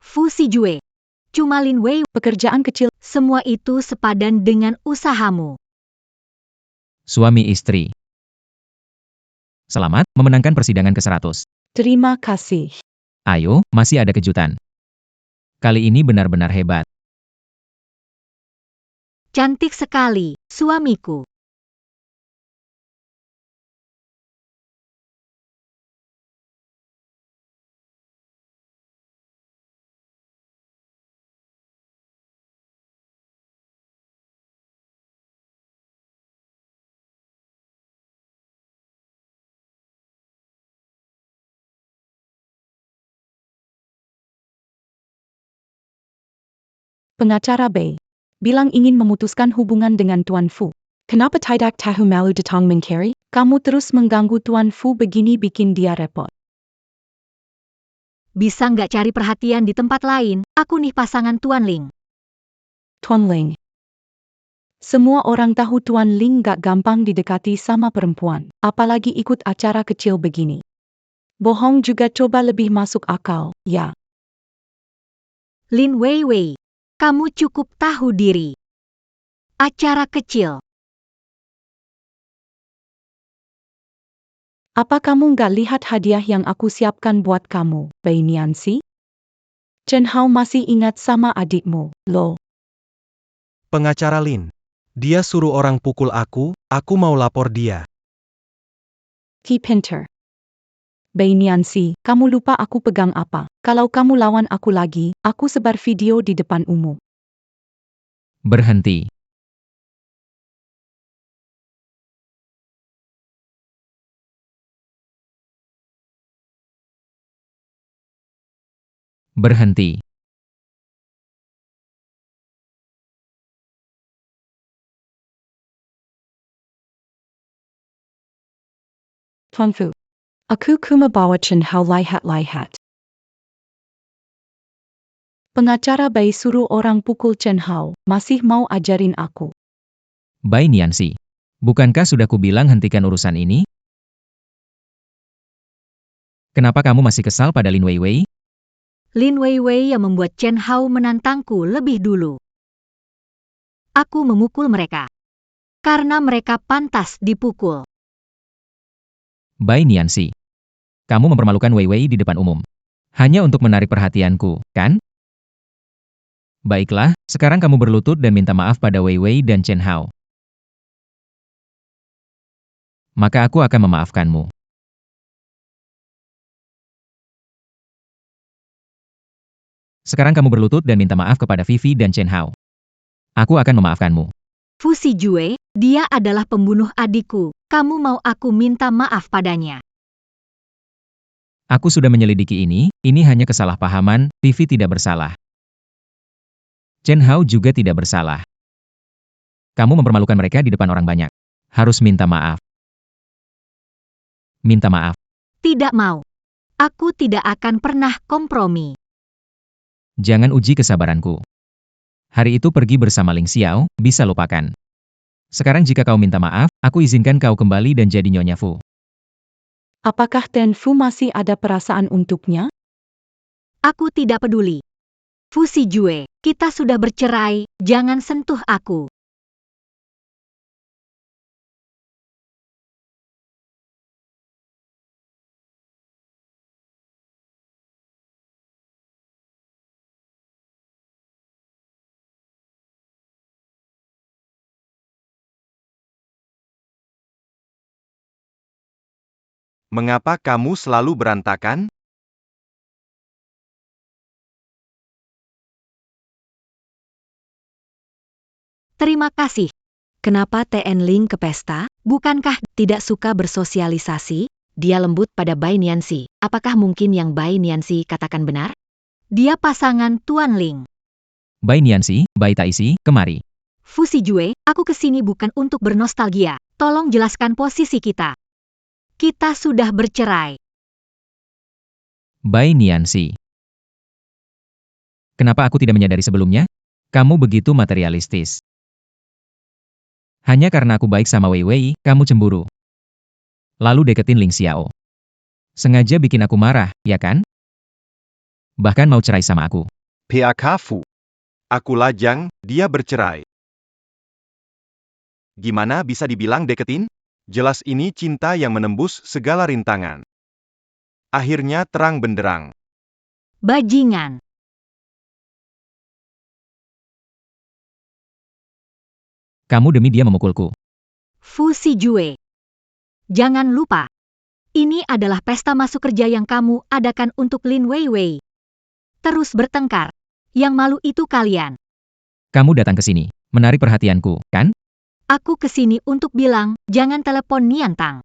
Fu Sijue. Cuma Lin Wei, Pekerjaan kecil, semua itu sepadan dengan usahamu. Suami istri. Selamat memenangkan persidangan ke-100. terima kasih. Ayo, masih ada kejutan. Kali ini benar-benar hebat. Cantik sekali, suamiku. Pengacara Bai bilang ingin memutuskan hubungan dengan Tuan Fu. Kenapa tidak tahu malu datang mengkeri? Kamu terus mengganggu Tuan Fu begini bikin dia repot. Bisa nggak cari perhatian di tempat lain? Aku nih pasangan Tuan Ling. Tuan Ling. Semua orang tahu Tuan Ling gak gampang didekati sama perempuan, apalagi ikut acara kecil begini. Bohong juga coba lebih masuk akal, ya. Lin Wei Wei, kamu cukup tahu diri. Acara kecil. Apa kamu gak lihat hadiah yang aku siapkan buat kamu, Bai Nianxi? Chen Hao masih ingat sama adikmu, loh. Pengacara Lin. Dia suruh orang pukul aku mau lapor dia. Ki Pinter. Bai Nianxi, kamu lupa aku pegang apa? Kalau kamu lawan aku lagi, aku sebar video di depan umum. Berhenti. Berhenti. Tuan Fu. Aku bawa Chen Hao lihat-lihat. Pengacara Bai suruh orang pukul Chen Hao, masih mau ajarin aku. Bai Nianxi. Bukankah sudah kubilang hentikan urusan ini? Kenapa kamu masih kesal pada Lin Weiwei? Lin Wei Wei yang membuat Chen Hao menantangku lebih dulu. Aku memukul mereka. Karena mereka pantas dipukul. Bai Nianxi. Kamu mempermalukan Weiwei di depan umum. Hanya untuk menarik perhatianku, kan? Baiklah, sekarang kamu berlutut dan minta maaf pada Weiwei dan Chen Hao. Maka aku akan memaafkanmu. Sekarang kamu berlutut dan minta maaf kepada Vivi dan Chen Hao. Aku akan memaafkanmu. Fu Xijue, dia adalah pembunuh adikku. Kamu mau aku minta maaf padanya? Aku sudah menyelidiki ini hanya kesalahpahaman, Vivi tidak bersalah. Chen Hao juga tidak bersalah. Kamu mempermalukan mereka di depan orang banyak. Harus minta maaf. Minta maaf. Tidak mau. Aku tidak akan pernah kompromi. Jangan uji kesabaranku. Hari itu pergi bersama Ling Xiao, bisa lupakan. Sekarang jika kau minta maaf, aku izinkan kau kembali dan jadi Nyonya Fu. Apakah Ten Fu masih ada perasaan untuknya? Aku tidak peduli. Fu Xijue, kita sudah bercerai, jangan sentuh aku. Mengapa kamu selalu berantakan? Terima kasih. Kenapa TN Ling ke pesta? Bukankah Tidak suka bersosialisasi? Dia lembut pada Bai Nianxi. Apakah mungkin yang Bai Nianxi katakan benar? dia pasangan Tuan Ling? Bai Nianxi, Bai Taixi, kemari. Fu Xijue, aku kesini bukan untuk bernostalgia. Tolong jelaskan posisi kita. Kita sudah bercerai. Bai Nianxi. Kenapa aku tidak menyadari sebelumnya? Kamu begitu materialistis. Hanya karena aku baik sama Wei Wei, kamu cemburu. Lalu deketin Ling Xiao. Sengaja bikin aku marah, ya kan? Bahkan mau cerai sama aku. PAK Fu. Aku lajang, dia bercerai. Gimana bisa dibilang deketin? Jelas ini cinta yang menembus segala rintangan. Akhirnya terang benderang. Bajingan. Kamu demi dia memukulku. Fu Xijue. Jangan lupa. Ini adalah pesta masuk kerja yang kamu adakan untuk Lin Weiwei. Terus bertengkar. Yang malu itu kalian. Kamu datang ke sini, menarik perhatianku, kan? Aku kesini untuk bilang, jangan telepon Niantang.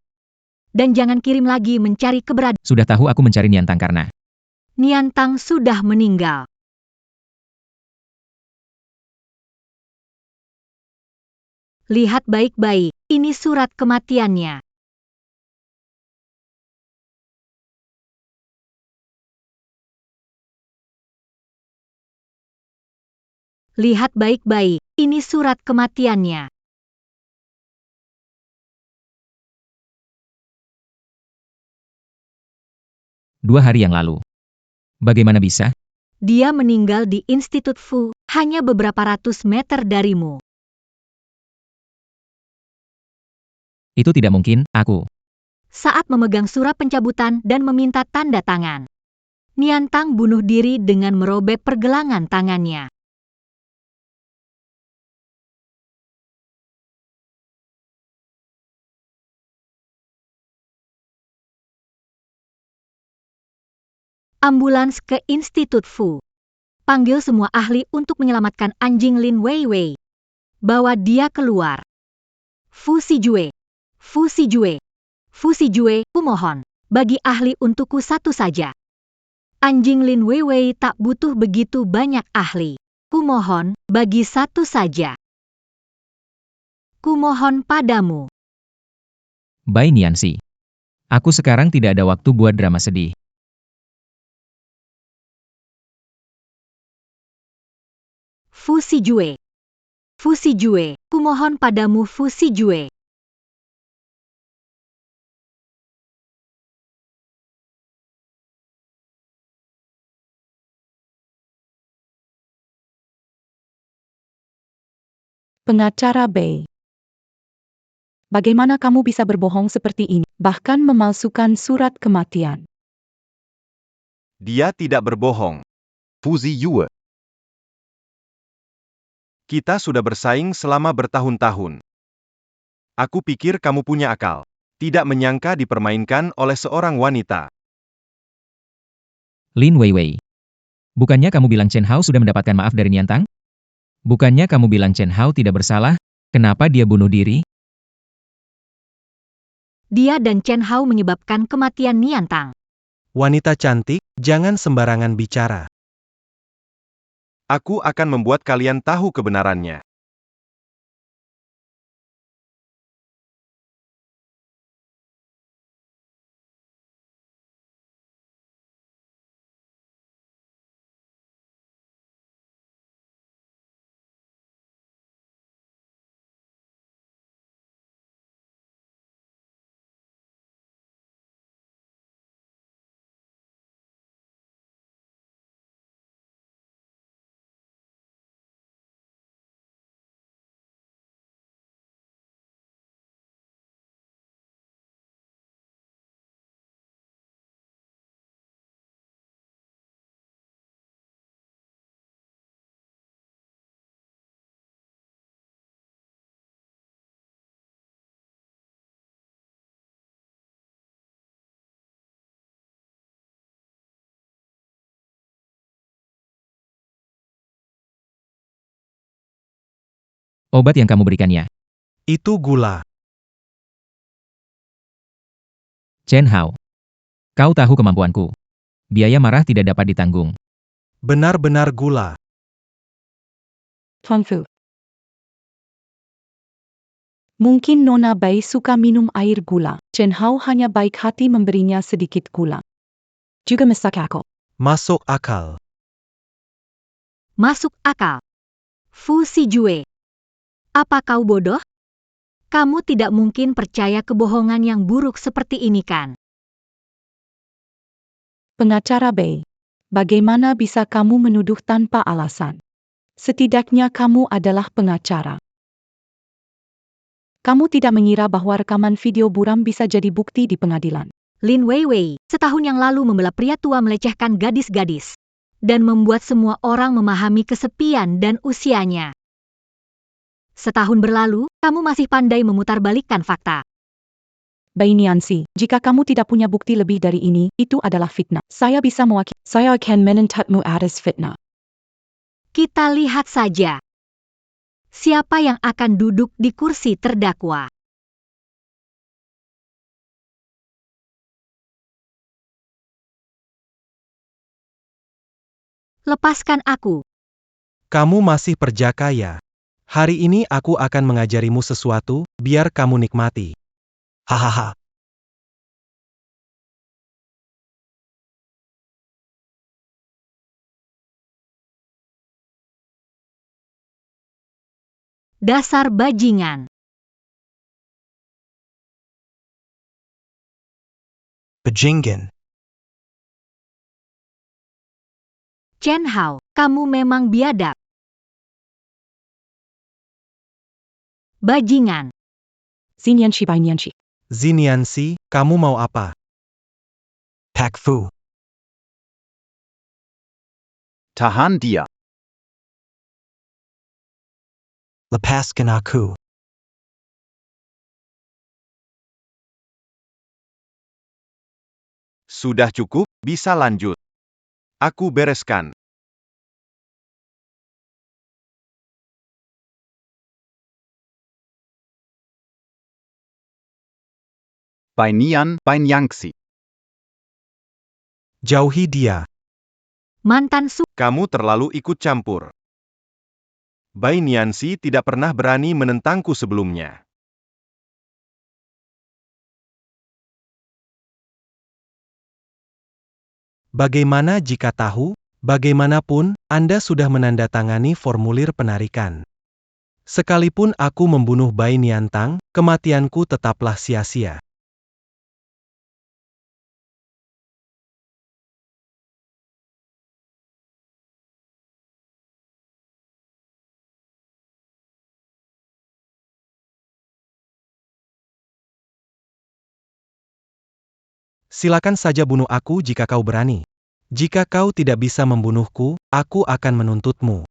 Dan jangan kirim lagi mencari keberadaan. Sudah tahu aku mencari Niantang karena Niantang sudah meninggal. Lihat baik-baik, ini surat kematiannya. Lihat baik-baik, ini surat kematiannya. Dua hari yang lalu. Bagaimana bisa? Dia meninggal di Institut Fu, hanya beberapa ratus meter darimu. Itu tidak mungkin, aku. Saat memegang surat pencabutan dan meminta tanda tangan. Niantang bunuh diri dengan merobek pergelangan tangannya. Ambulans ke Institut Fu. Panggil semua ahli untuk menyelamatkan anjing Lin Weiwei. Bawa dia keluar. Fu Xijue. Fu Xijue. Fu Xijue, kumohon. Bagi ahli untukku satu saja. Anjing Lin Weiwei tak butuh begitu banyak ahli. Kumohon, bagi satu saja. Kumohon padamu. Bai Nianxi. Aku sekarang tidak ada waktu buat drama sedih. Fu Xijue. Fu Xijue, kumohon padamu Fu Xijue. Pengacara Bei. Bagaimana kamu bisa berbohong seperti ini, bahkan memalsukan surat kematian? Dia tidak berbohong. Fu Ziyue. Kita sudah bersaing selama bertahun-tahun. Aku pikir kamu punya akal. Tidak menyangka dipermainkan oleh seorang wanita. Lin Weiwei. Bukannya kamu bilang Chen Hao sudah mendapatkan maaf dari Niantang? Bukannya kamu bilang Chen Hao tidak bersalah? Kenapa dia bunuh diri? Dia dan Chen Hao menyebabkan kematian Niantang. Wanita cantik, jangan sembarangan bicara. Aku akan membuat kalian tahu kebenarannya. Obat yang kamu berikannya. Itu gula. Chen Hao. Kau tahu kemampuanku. Biaya marah tidak dapat ditanggung. Benar-benar gula. Tuan Fu. Mungkin Nona Bai suka minum air gula. Chen Hao hanya baik hati memberinya sedikit gula. Juga masak akal. Masuk akal. Masuk akal. Fu Sijue. Apa kau bodoh? Kamu tidak mungkin percaya kebohongan yang buruk seperti ini kan? Pengacara Bai. Bagaimana bisa kamu menuduh tanpa alasan? Setidaknya kamu adalah pengacara. Kamu tidak mengira bahwa rekaman video buram bisa jadi bukti di pengadilan. Lin Weiwei setahun yang lalu membela pria tua melecehkan gadis-gadis dan membuat semua orang memahami kesepian dan usianya. Setahun berlalu, kamu masih pandai memutarbalikkan fakta. Bai Nianxi, jika kamu tidak punya bukti lebih dari ini, itu adalah fitnah. Saya bisa mewakili. Saya akan menuntutmu atas fitnah. Kita lihat saja. Siapa yang akan duduk di kursi terdakwa? Lepaskan aku. Kamu masih perjaka ya? Hari ini aku akan mengajarimu sesuatu, biar kamu nikmati. Hahaha. Dasar bajingan. Bajingan. Chen Hao, kamu memang biadab. Bajingan. Xinianxi Bai Nianxi. Ziniansi, kamu mau apa? Pak Fu. Tahan dia. Lepaskan aku. Sudah cukup, bisa lanjut. Aku bereskan. Bei Nian, bei Nyangxi. Jauhi dia. Mantan su. Kamu terlalu ikut campur. Bai Nianxi tidak pernah berani menentangku sebelumnya. Bagaimana jika tahu? Bagaimanapun, Anda sudah menandatangani formulir penarikan. Sekalipun aku membunuh Bai Niantang, kematianku tetaplah sia-sia. Silakan saja bunuh aku jika kau berani. Jika kau tidak bisa membunuhku, aku akan menuntutmu.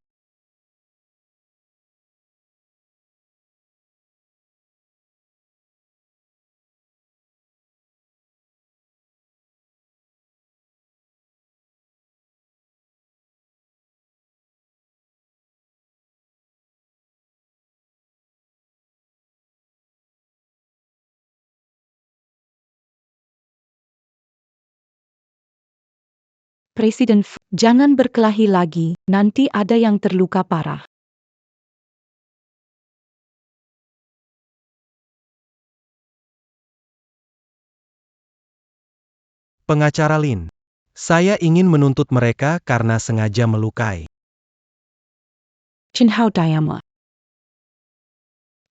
Presiden Fu, jangan berkelahi lagi, nanti ada yang terluka parah. Pengacara Lin. Saya ingin menuntut mereka karena sengaja melukai. Chen Hao Dayama.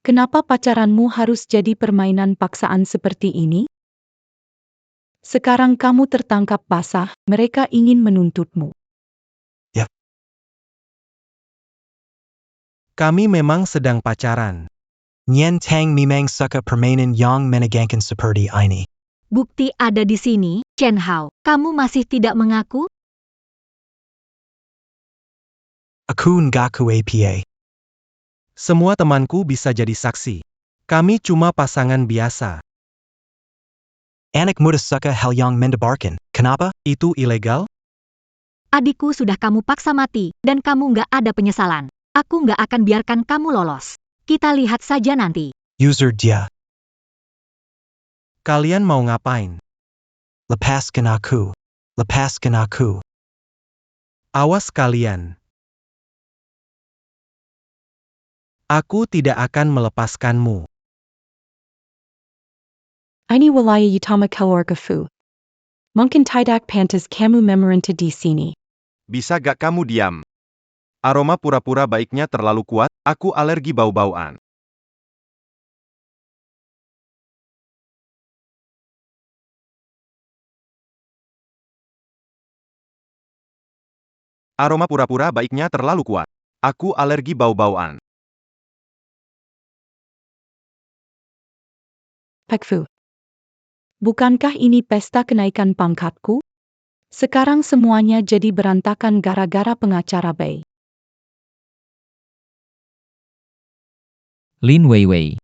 Kenapa pacaranmu harus jadi permainan paksaan seperti ini? Sekarang kamu tertangkap basah, mereka ingin menuntutmu. Kami memang sedang pacaran. Nien Tang Mimang Suka Permainan Yang Menegangkan Seperti Ini. Bukti ada di sini, Chen Hao. Kamu masih tidak mengaku? Aku Ngaku APA. Semua temanku bisa jadi saksi. Kami cuma pasangan biasa. Anak Muda Suka Hal Yang Mendebarkan. Kenapa? Itu ilegal? Adikku sudah kamu paksa mati, dan kamu nggak ada penyesalan. Aku nggak akan biarkan kamu lolos. Kita lihat saja nanti. User Dia. Kalian mau ngapain? Lepaskan aku. Lepaskan aku. Awas kalian. Aku tidak akan melepaskanmu. Ini wilayah utama keluarga Fu. Mungkin tidak pantas kamu memerintah di sini. Bisa gak kamu diam? Aroma pura-pura baiknya terlalu kuat, aku alergi bau-bauan. Aroma pura-pura baiknya terlalu kuat. Aku alergi bau-bauan. Pak Fu. Bukankah ini pesta kenaikan pangkatku? Sekarang semuanya jadi berantakan gara-gara pengacara Bei. Lin Weiwei.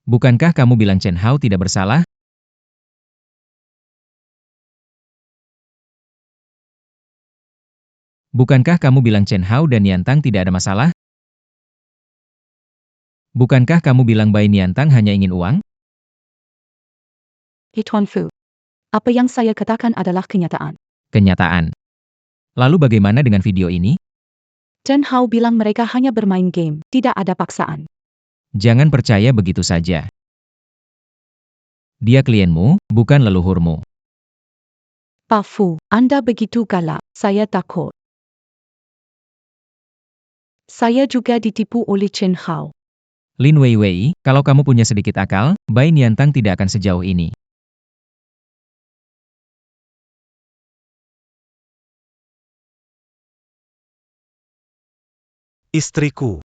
Bukankah kamu bilang Chen Hao tidak bersalah? Bukankah kamu bilang Chen Hao dan Niantang tidak ada masalah? Bukankah kamu bilang Bai Niantang hanya ingin uang? Tuan Fu. Apa yang saya katakan adalah kenyataan. Kenyataan. Lalu bagaimana dengan video ini? Chen Hao bilang mereka hanya bermain game, tidak ada paksaan. Jangan percaya begitu saja. Dia klienmu, bukan leluhurmu. Pak Fu, Anda begitu galak, saya takut. Saya juga ditipu oleh Chen Hao. Lin Weiwei, kalau kamu punya sedikit akal, Bai Niantang tidak akan sejauh ini. Istriku.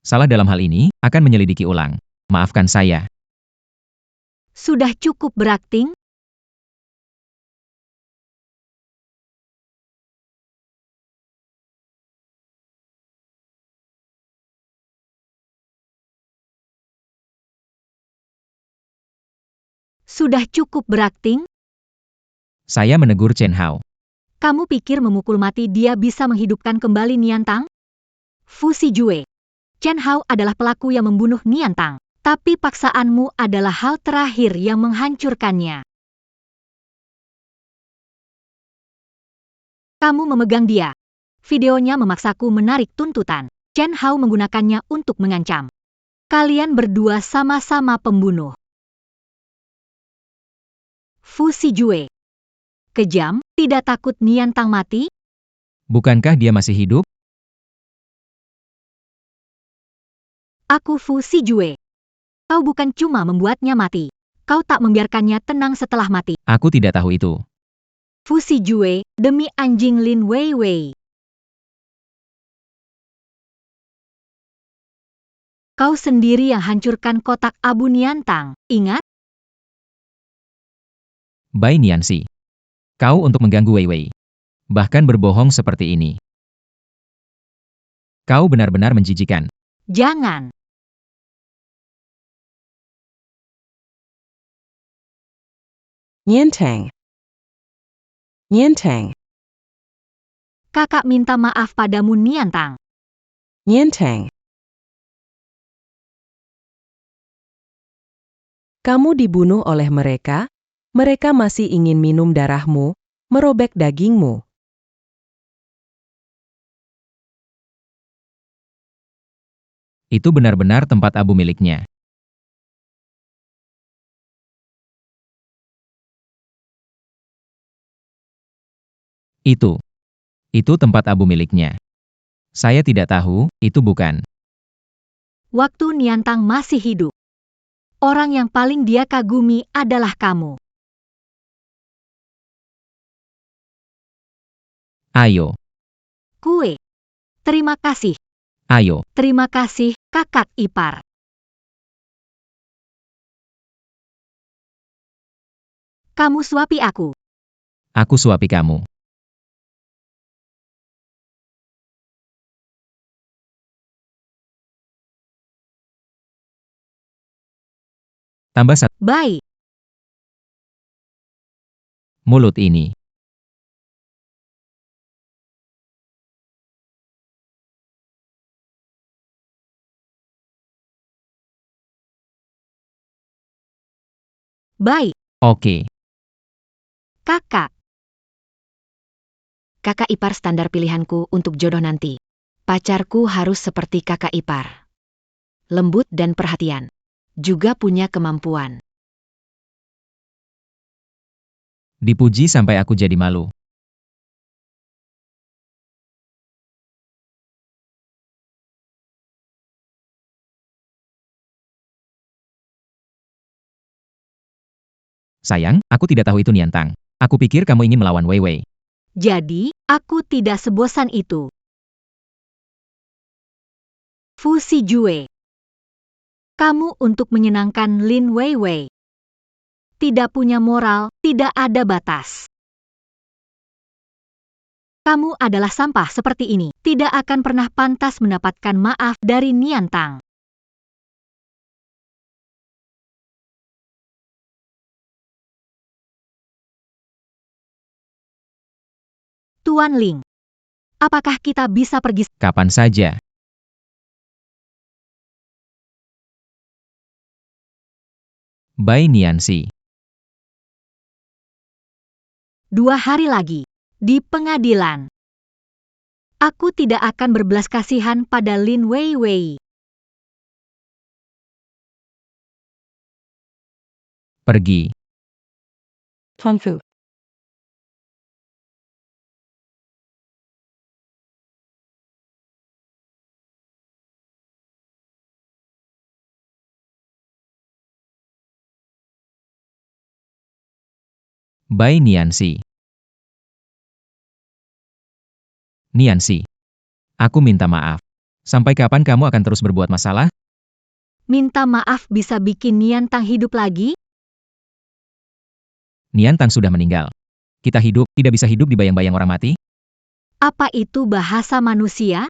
Salah dalam hal ini, akan menyelidiki ulang. Maafkan saya. Sudah cukup berakting? Sudah cukup berakting? Saya menegur Chen Hao. Kamu pikir memukul mati dia bisa menghidupkan kembali Niantang? Fu Sijue. Chen Hao adalah pelaku yang membunuh Niantang, tapi paksaanmu adalah hal terakhir yang menghancurkannya. Kamu memegang dia. Videonya memaksaku menarik tuntutan. Chen Hao menggunakannya untuk mengancam. Kalian berdua sama-sama pembunuh. Fu Sijue. Kejam, tidak takut Niantang mati? Bukankah dia masih hidup? Aku Fu Sijue. Kau bukan cuma membuatnya mati. Kau tak membiarkannya tenang setelah mati. Aku tidak tahu itu. Fu Sijue, demi anjing Lin Weiwei. Kau sendiri yang hancurkan kotak abu Niantang, ingat? Bai Nianxi. Kau untuk mengganggu Weiwei. Bahkan berbohong seperti ini. Kau benar-benar menjijikan. Jangan. Niantang. Niantang. Kakak minta maaf padamu Niantang. Niantang. Kamu dibunuh oleh mereka masih ingin minum darahmu, merobek dagingmu. Itu benar-benar tempat abu miliknya. Itu tempat abu miliknya. Saya tidak tahu, itu bukan. Waktu Niantang masih hidup, orang yang paling dia kagumi adalah kamu. Ayo, Kue. Terima kasih. ayo. Terima kasih, kakak ipar. Kamu suapi aku. Aku suapi kamu. Tambah satu Baik. mulut ini. Baik, Oke. kakak. Kakak ipar standar pilihanku untuk jodoh nanti. Pacarku harus seperti kakak ipar. Lembut dan perhatian. Juga punya kemampuan. Dipuji sampai aku jadi malu. Sayang, aku tidak tahu itu Niantang. Aku pikir kamu ingin melawan Wei Wei. Jadi, aku tidak sebosan itu. Fusi Jue. Kamu untuk menyenangkan Lin Weiwei. Tidak punya moral, tidak ada batas. Kamu adalah sampah seperti ini, tidak akan pernah pantas mendapatkan maaf dari Niantang. Tuan Ling, apakah kita bisa pergi? Kapan saja. Bai Nianxi. 2 hari lagi, di pengadilan. Aku tidak akan berbelas kasihan pada Lin Weiwei. Pergi. Tuan Fu. Bai Nianxi. Nianxi. Aku minta maaf. Sampai kapan kamu akan terus berbuat masalah? Minta maaf bisa bikin Niantang hidup lagi? Niantang sudah meninggal. Kita hidup, tidak bisa hidup di bayang-bayang orang mati? Apa itu bahasa manusia?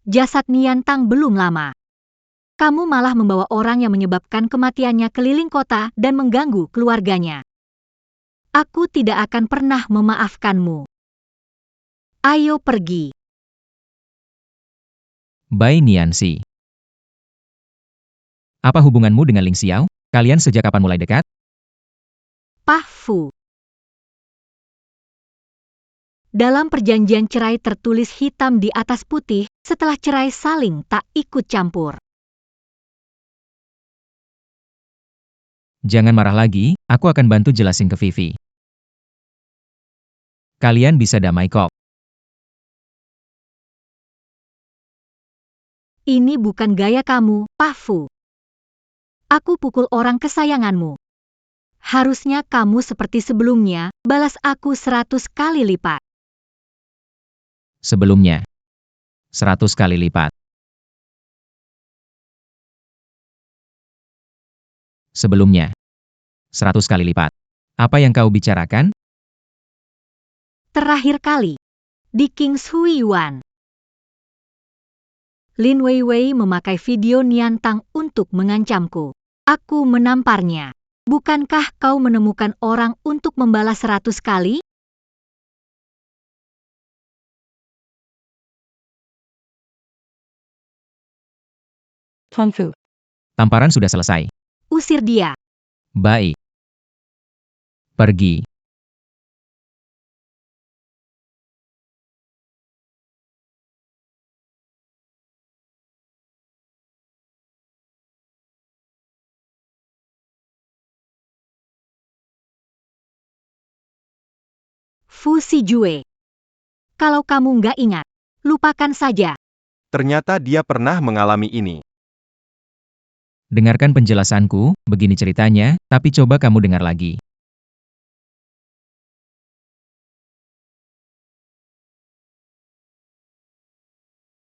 Jasad Niantang belum lama. Kamu malah membawa orang yang menyebabkan kematiannya keliling kota dan mengganggu keluarganya. Aku tidak akan pernah memaafkanmu. Ayo pergi. Bai Nianxi. Apa hubunganmu dengan Ling Xiao? Kalian sejak kapan mulai dekat? Pah Fu. Dalam perjanjian cerai tertulis hitam di atas putih, setelah cerai saling tak ikut campur. Jangan marah lagi, aku akan bantu jelasin ke Vivi. Kalian bisa damai kok. Ini bukan gaya kamu, Pah Fu. Aku pukul orang kesayanganmu. Harusnya kamu seperti sebelumnya, balas aku 100 kali lipat. Sebelumnya. 100 kali lipat. Sebelumnya. 100 kali lipat. Apa yang kau bicarakan? Terakhir kali. Di King's Huiyuan. Lin Weiwei memakai video Niantang untuk mengancamku. Aku menamparnya. Bukankah kau menemukan orang untuk membalas 100 kali? Tuan Fu. Tamparan sudah selesai. Usir dia. Baik. Pergi. Fu Sijue. Kalau kamu nggak ingat, lupakan saja. Ternyata dia pernah mengalami ini. Dengarkan penjelasanku, begini ceritanya, tapi coba kamu dengar lagi.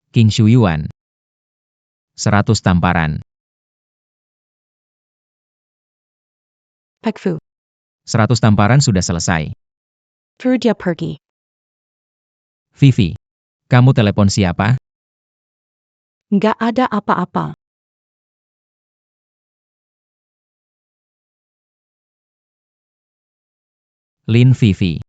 King Shuyuan. 100 tamparan. Pak Fu. 100 tamparan sudah selesai. Dia pergi. Vivi. Kamu telepon siapa? Nggak ada apa-apa. Lin Vivi.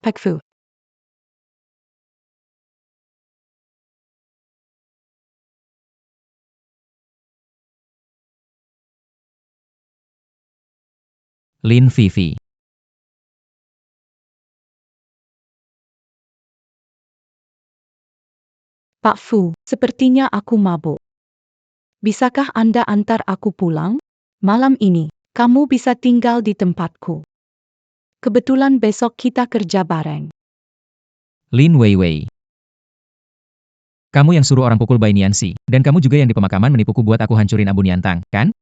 Pak Fu. Lin Vivi. Pak Fu, sepertinya aku mabuk. Bisakah Anda antar aku pulang? Malam ini, kamu bisa tinggal di tempatku. Kebetulan besok kita kerja bareng. Lin Weiwei. Kamu yang suruh orang pukul Bai Nianxi, dan kamu juga yang di pemakaman menipuku buat aku hancurin Abu Niantang, kan?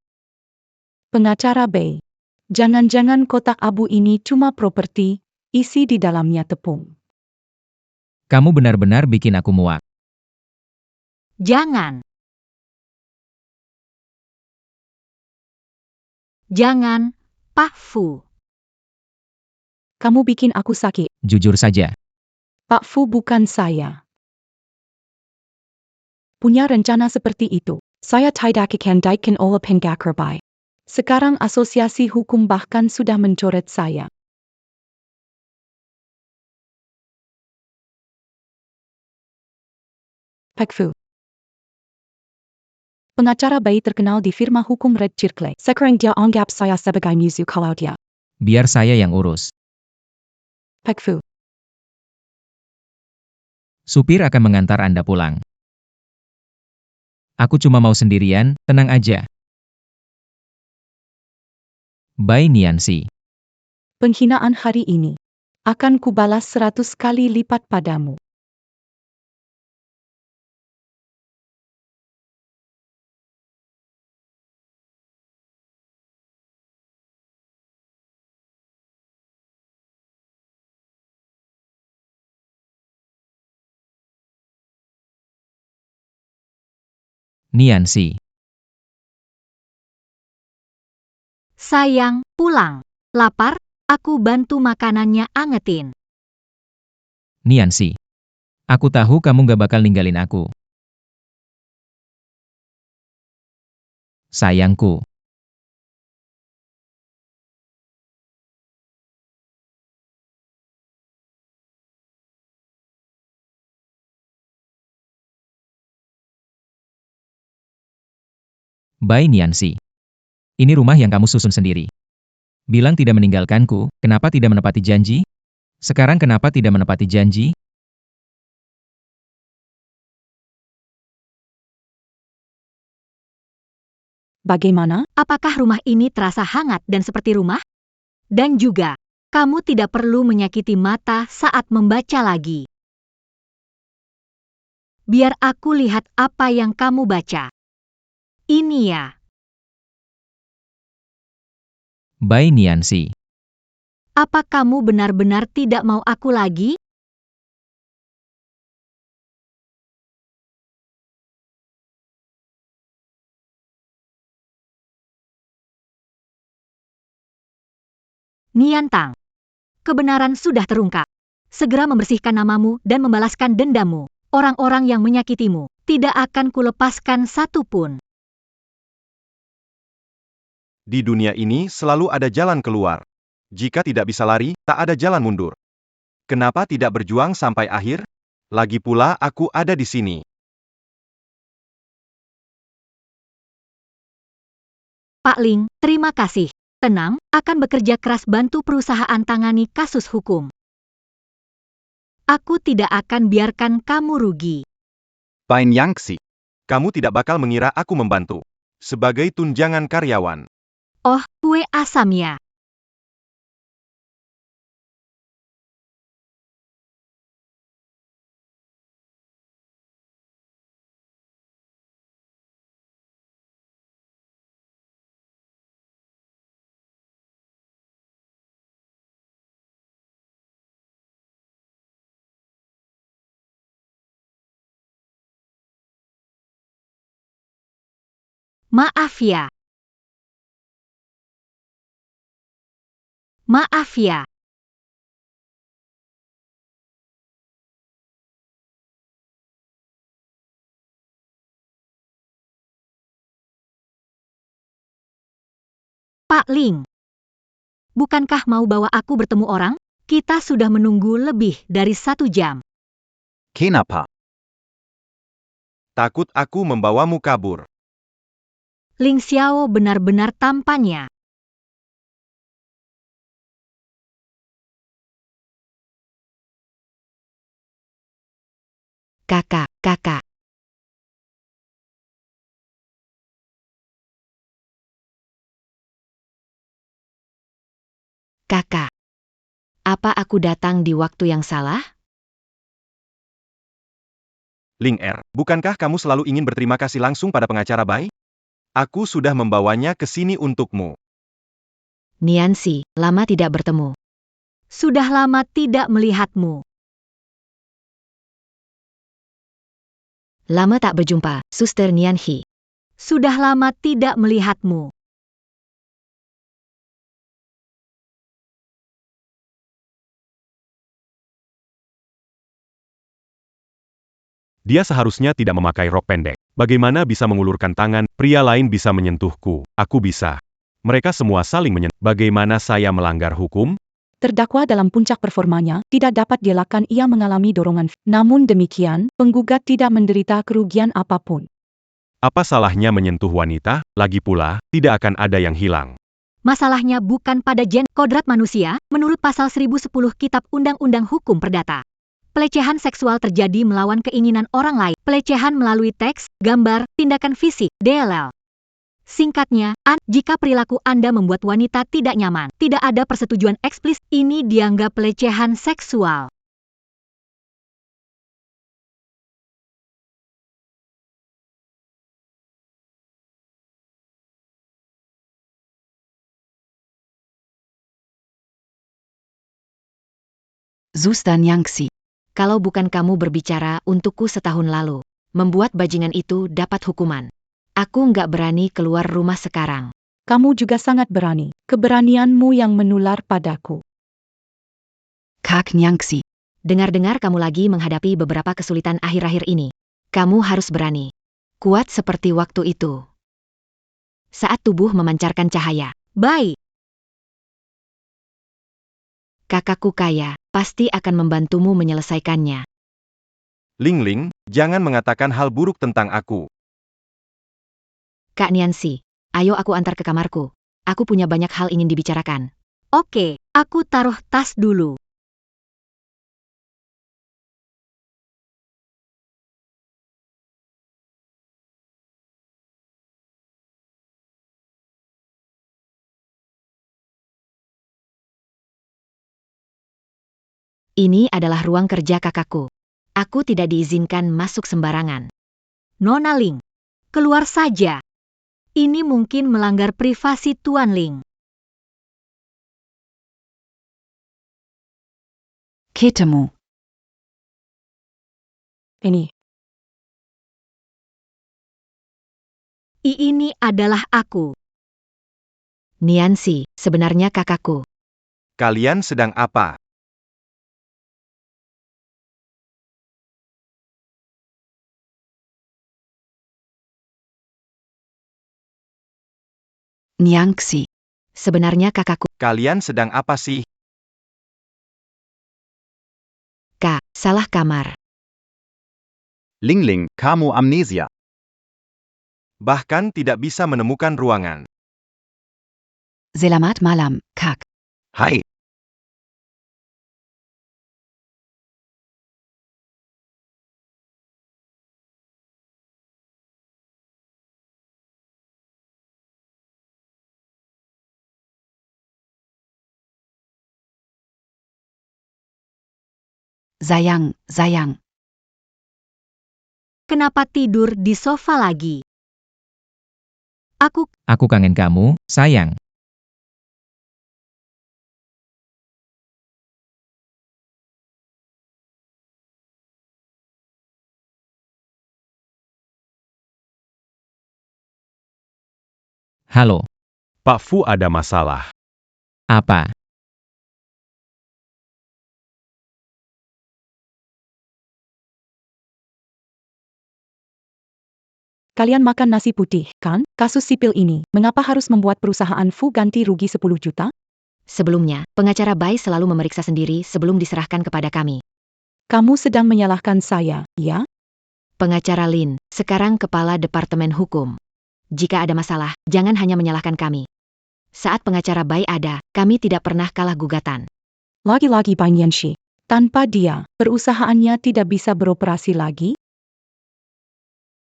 Pengacara Bei. Jangan-jangan kotak abu ini cuma properti, isi di dalamnya tepung. Kamu benar-benar bikin aku muak. Jangan. Jangan, Pak Fu. Kamu bikin aku sakit. Jujur saja. Pak Fu bukan saya. Punya rencana seperti itu. Saya tidak akan daikan oleh pengacara. Sekarang asosiasi hukum bahkan sudah mencoret saya. Pak Fu. Pengacara Bei terkenal di firma hukum Red Circle. Sekarang dia anggap saya sebagai musuh kalau dia. Biar saya yang urus. Pak Fu. Supir akan mengantar Anda pulang. Aku cuma mau sendirian, tenang aja. Bai Nianxi. Penghinaan hari ini akan kubalas 100 kali lipat padamu. Nianxi. Sayang, pulang. Lapar? Aku bantu makanannya angetin. Nianxi. Aku tahu kamu gak bakal ninggalin aku. Sayangku. Bai Nianxi. Ini rumah yang kamu susun sendiri. Bilang tidak meninggalkanku, kenapa tidak menepati janji? Sekarang kenapa tidak menepati janji? Bagaimana? Apakah rumah ini terasa hangat dan seperti rumah? Dan juga, kamu tidak perlu menyakiti mata saat membaca lagi. Biar aku lihat apa yang kamu baca. Ini ya. Bai Nianxi. Apa kamu benar-benar tidak mau aku lagi? Niantang. Kebenaran sudah terungkap. Segera membersihkan namamu dan membalaskan dendammu. Orang-orang yang menyakitimu tidak akan kulepaskan satu pun. Di dunia ini selalu ada jalan keluar. Jika tidak bisa lari, tak ada jalan mundur. Kenapa tidak berjuang sampai akhir? Lagi pula aku ada di sini. Pak Ling, terima kasih. Tenang, akan bekerja keras bantu perusahaan tangani kasus hukum. Aku tidak akan biarkan kamu rugi. Pain Yangxi, kamu tidak bakal mengira aku membantu. Sebagai tunjangan karyawan. Oh, kue asam ya. Maaf ya. Maaf ya. Pak Ling. Bukankah mau bawa aku bertemu orang? Kita sudah menunggu lebih dari 1 jam. Kenapa? Takut aku membawamu kabur. Ling Xiao benar-benar tampannya. Kakak, kakak. Kakak. Apa aku datang di waktu yang salah? Ling Er, bukankah kamu selalu ingin berterima kasih langsung pada pengacara Bai? Aku sudah membawanya ke sini untukmu. Niansi, lama tidak bertemu. Sudah lama tidak melihatmu. Lama tak berjumpa, Suster Nianhi. Sudah lama tidak melihatmu. Dia seharusnya tidak memakai rok pendek. Bagaimana bisa mengulurkan tangan, pria lain bisa menyentuhku, aku bisa. Mereka semua saling menyentuh. Bagaimana saya melanggar hukum? Terdakwa dalam puncak performanya, tidak dapat dielakkan ia mengalami dorongan. Namun demikian, penggugat tidak menderita kerugian apapun. Apa salahnya menyentuh wanita? Lagi pula, tidak akan ada yang hilang. Masalahnya bukan pada kodrat manusia, menurut pasal 1010 Kitab Undang-Undang Hukum Perdata. Pelecehan seksual terjadi melawan keinginan orang lain. Pelecehan melalui teks, gambar, tindakan fisik, DLL. Singkatnya, jika perilaku Anda membuat wanita tidak nyaman, tidak ada persetujuan eksplisit, ini dianggap pelecehan seksual. Suster Niansi. Kalau bukan kamu berbicara untukku setahun lalu, membuat bajingan itu dapat hukuman. Aku nggak berani keluar rumah sekarang. Kamu juga sangat berani. Keberanianmu yang menular padaku. Kak Niansi. Dengar-dengar kamu lagi menghadapi beberapa kesulitan akhir-akhir ini. Kamu harus berani. Kuat seperti waktu itu. Saat tubuh memancarkan cahaya. Baik. Kakakku kaya, pasti akan membantumu menyelesaikannya. Ling Ling, jangan mengatakan hal buruk tentang aku. Kak Niansi, ayo aku antar ke kamarku. Aku punya banyak hal ingin dibicarakan. Oke, aku taruh tas dulu. Ini adalah ruang kerja kakakku. Aku tidak diizinkan masuk sembarangan. Nona Ling, keluar saja. Ini mungkin melanggar privasi Tuan Ling. Ketemu. Ini adalah aku. Niansi, sebenarnya kakakku. Kalian sedang apa? Nyangxi. Sebenarnya kakakku. Kalian sedang apa sih? Kak, salah kamar. Ling Ling, kamu amnesia. Bahkan tidak bisa menemukan ruangan. Selamat malam, Kak. Hai. Sayang. Kenapa tidur di sofa lagi? Aku kangen kamu, sayang. Halo, Pak Fu ada masalah. apa? Kalian makan nasi putih, kan? Kasus sipil ini, mengapa harus membuat perusahaan Fu ganti rugi 10 juta? Sebelumnya, pengacara Bai selalu memeriksa sendiri sebelum diserahkan kepada kami. Kamu sedang menyalahkan saya, ya? Pengacara Lin, sekarang kepala Departemen Hukum. Jika ada masalah, jangan hanya menyalahkan kami. Saat pengacara Bai ada, kami tidak pernah kalah gugatan. Lagi-lagi Bai Nianxi. Tanpa dia, perusahaannya tidak bisa beroperasi lagi?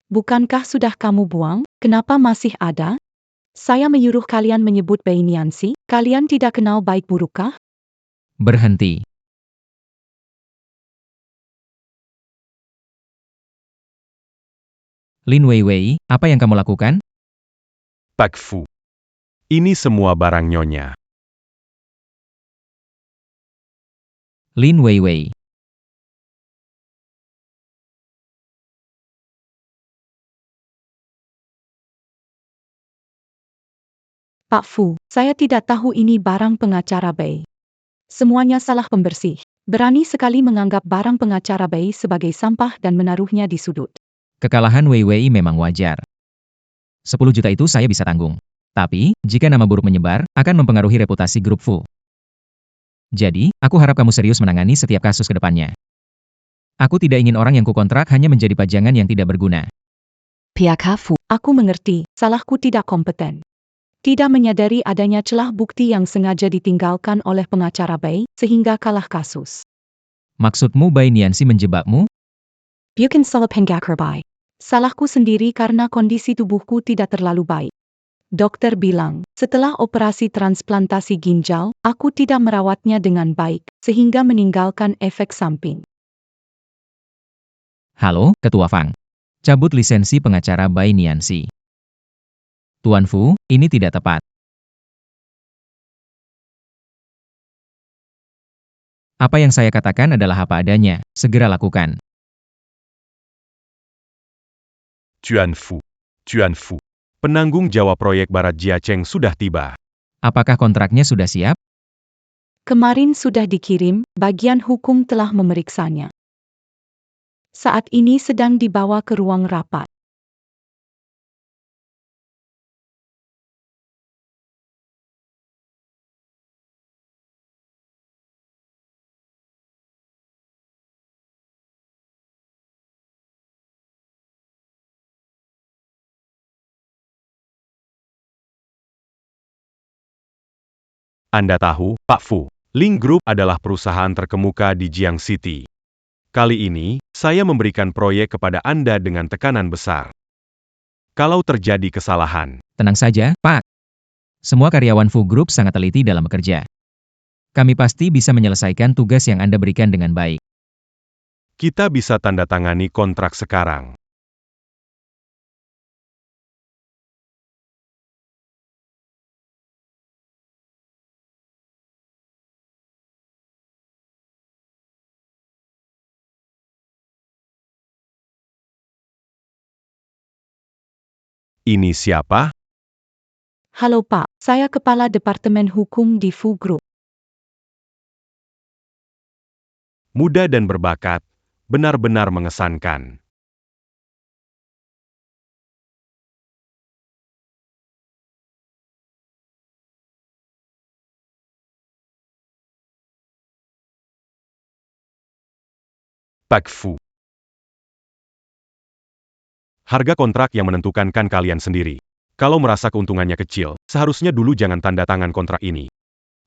Bukankah sudah kamu buang? Kenapa masih ada? Saya menyuruh kalian menyebut Bai Nianxi. Kalian tidak kenal baik burukkah? Berhenti. Lin Weiwei, apa yang kamu lakukan? Pak Fu. Ini semua barang Nyonya. Lin Weiwei. Pak Fu, saya tidak tahu ini barang pengacara Bai. Semuanya salah pembersih. Berani sekali menganggap barang pengacara Bai sebagai sampah dan menaruhnya di sudut. Kekalahan Weiwei memang wajar. 10 juta itu saya bisa tanggung. Tapi, jika nama buruk menyebar, akan mempengaruhi reputasi grup Fu. Jadi, aku harap kamu serius menangani setiap kasus ke depannya. Aku tidak ingin orang yang kukontrak hanya menjadi pajangan yang tidak berguna. Pihak Fu. Aku mengerti, salahku tidak kompeten. Tidak menyadari adanya celah bukti yang sengaja ditinggalkan oleh pengacara Bai, sehingga kalah kasus. Maksudmu Bai Nianxi menjebakmu? Bukan salah pengacara Bai. Salahku sendiri karena kondisi tubuhku tidak terlalu baik. Dokter bilang, setelah operasi transplantasi ginjal, aku tidak merawatnya dengan baik, sehingga meninggalkan efek samping. Halo, Ketua Fang. Cabut lisensi pengacara Bai Nianxi. Tuan Fu, ini tidak tepat. Apa yang saya katakan adalah apa adanya, segera lakukan. Tuan Fu. Penanggung jawab proyek Barat Jiacheng sudah tiba. Apakah kontraknya sudah siap? Kemarin sudah dikirim, bagian hukum telah memeriksanya. Saat ini sedang dibawa ke ruang rapat. Anda tahu, Pak Fu, Ling Group adalah perusahaan terkemuka di Jiang City. Kali ini, saya memberikan proyek kepada Anda dengan tekanan besar. Kalau terjadi kesalahan, Tenang saja, Pak. Semua karyawan Fu Group sangat teliti dalam bekerja. Kami pasti bisa menyelesaikan tugas yang Anda berikan dengan baik. kita bisa tanda tangani kontrak sekarang. Ini siapa? Halo Pak, saya Kepala Departemen Hukum di Fu Group. Muda dan berbakat, benar-benar mengesankan. Pak Fu. Harga kontrak yang menentukan kan kalian sendiri. Kalau merasa keuntungannya kecil, seharusnya dulu jangan tanda tangan kontrak ini.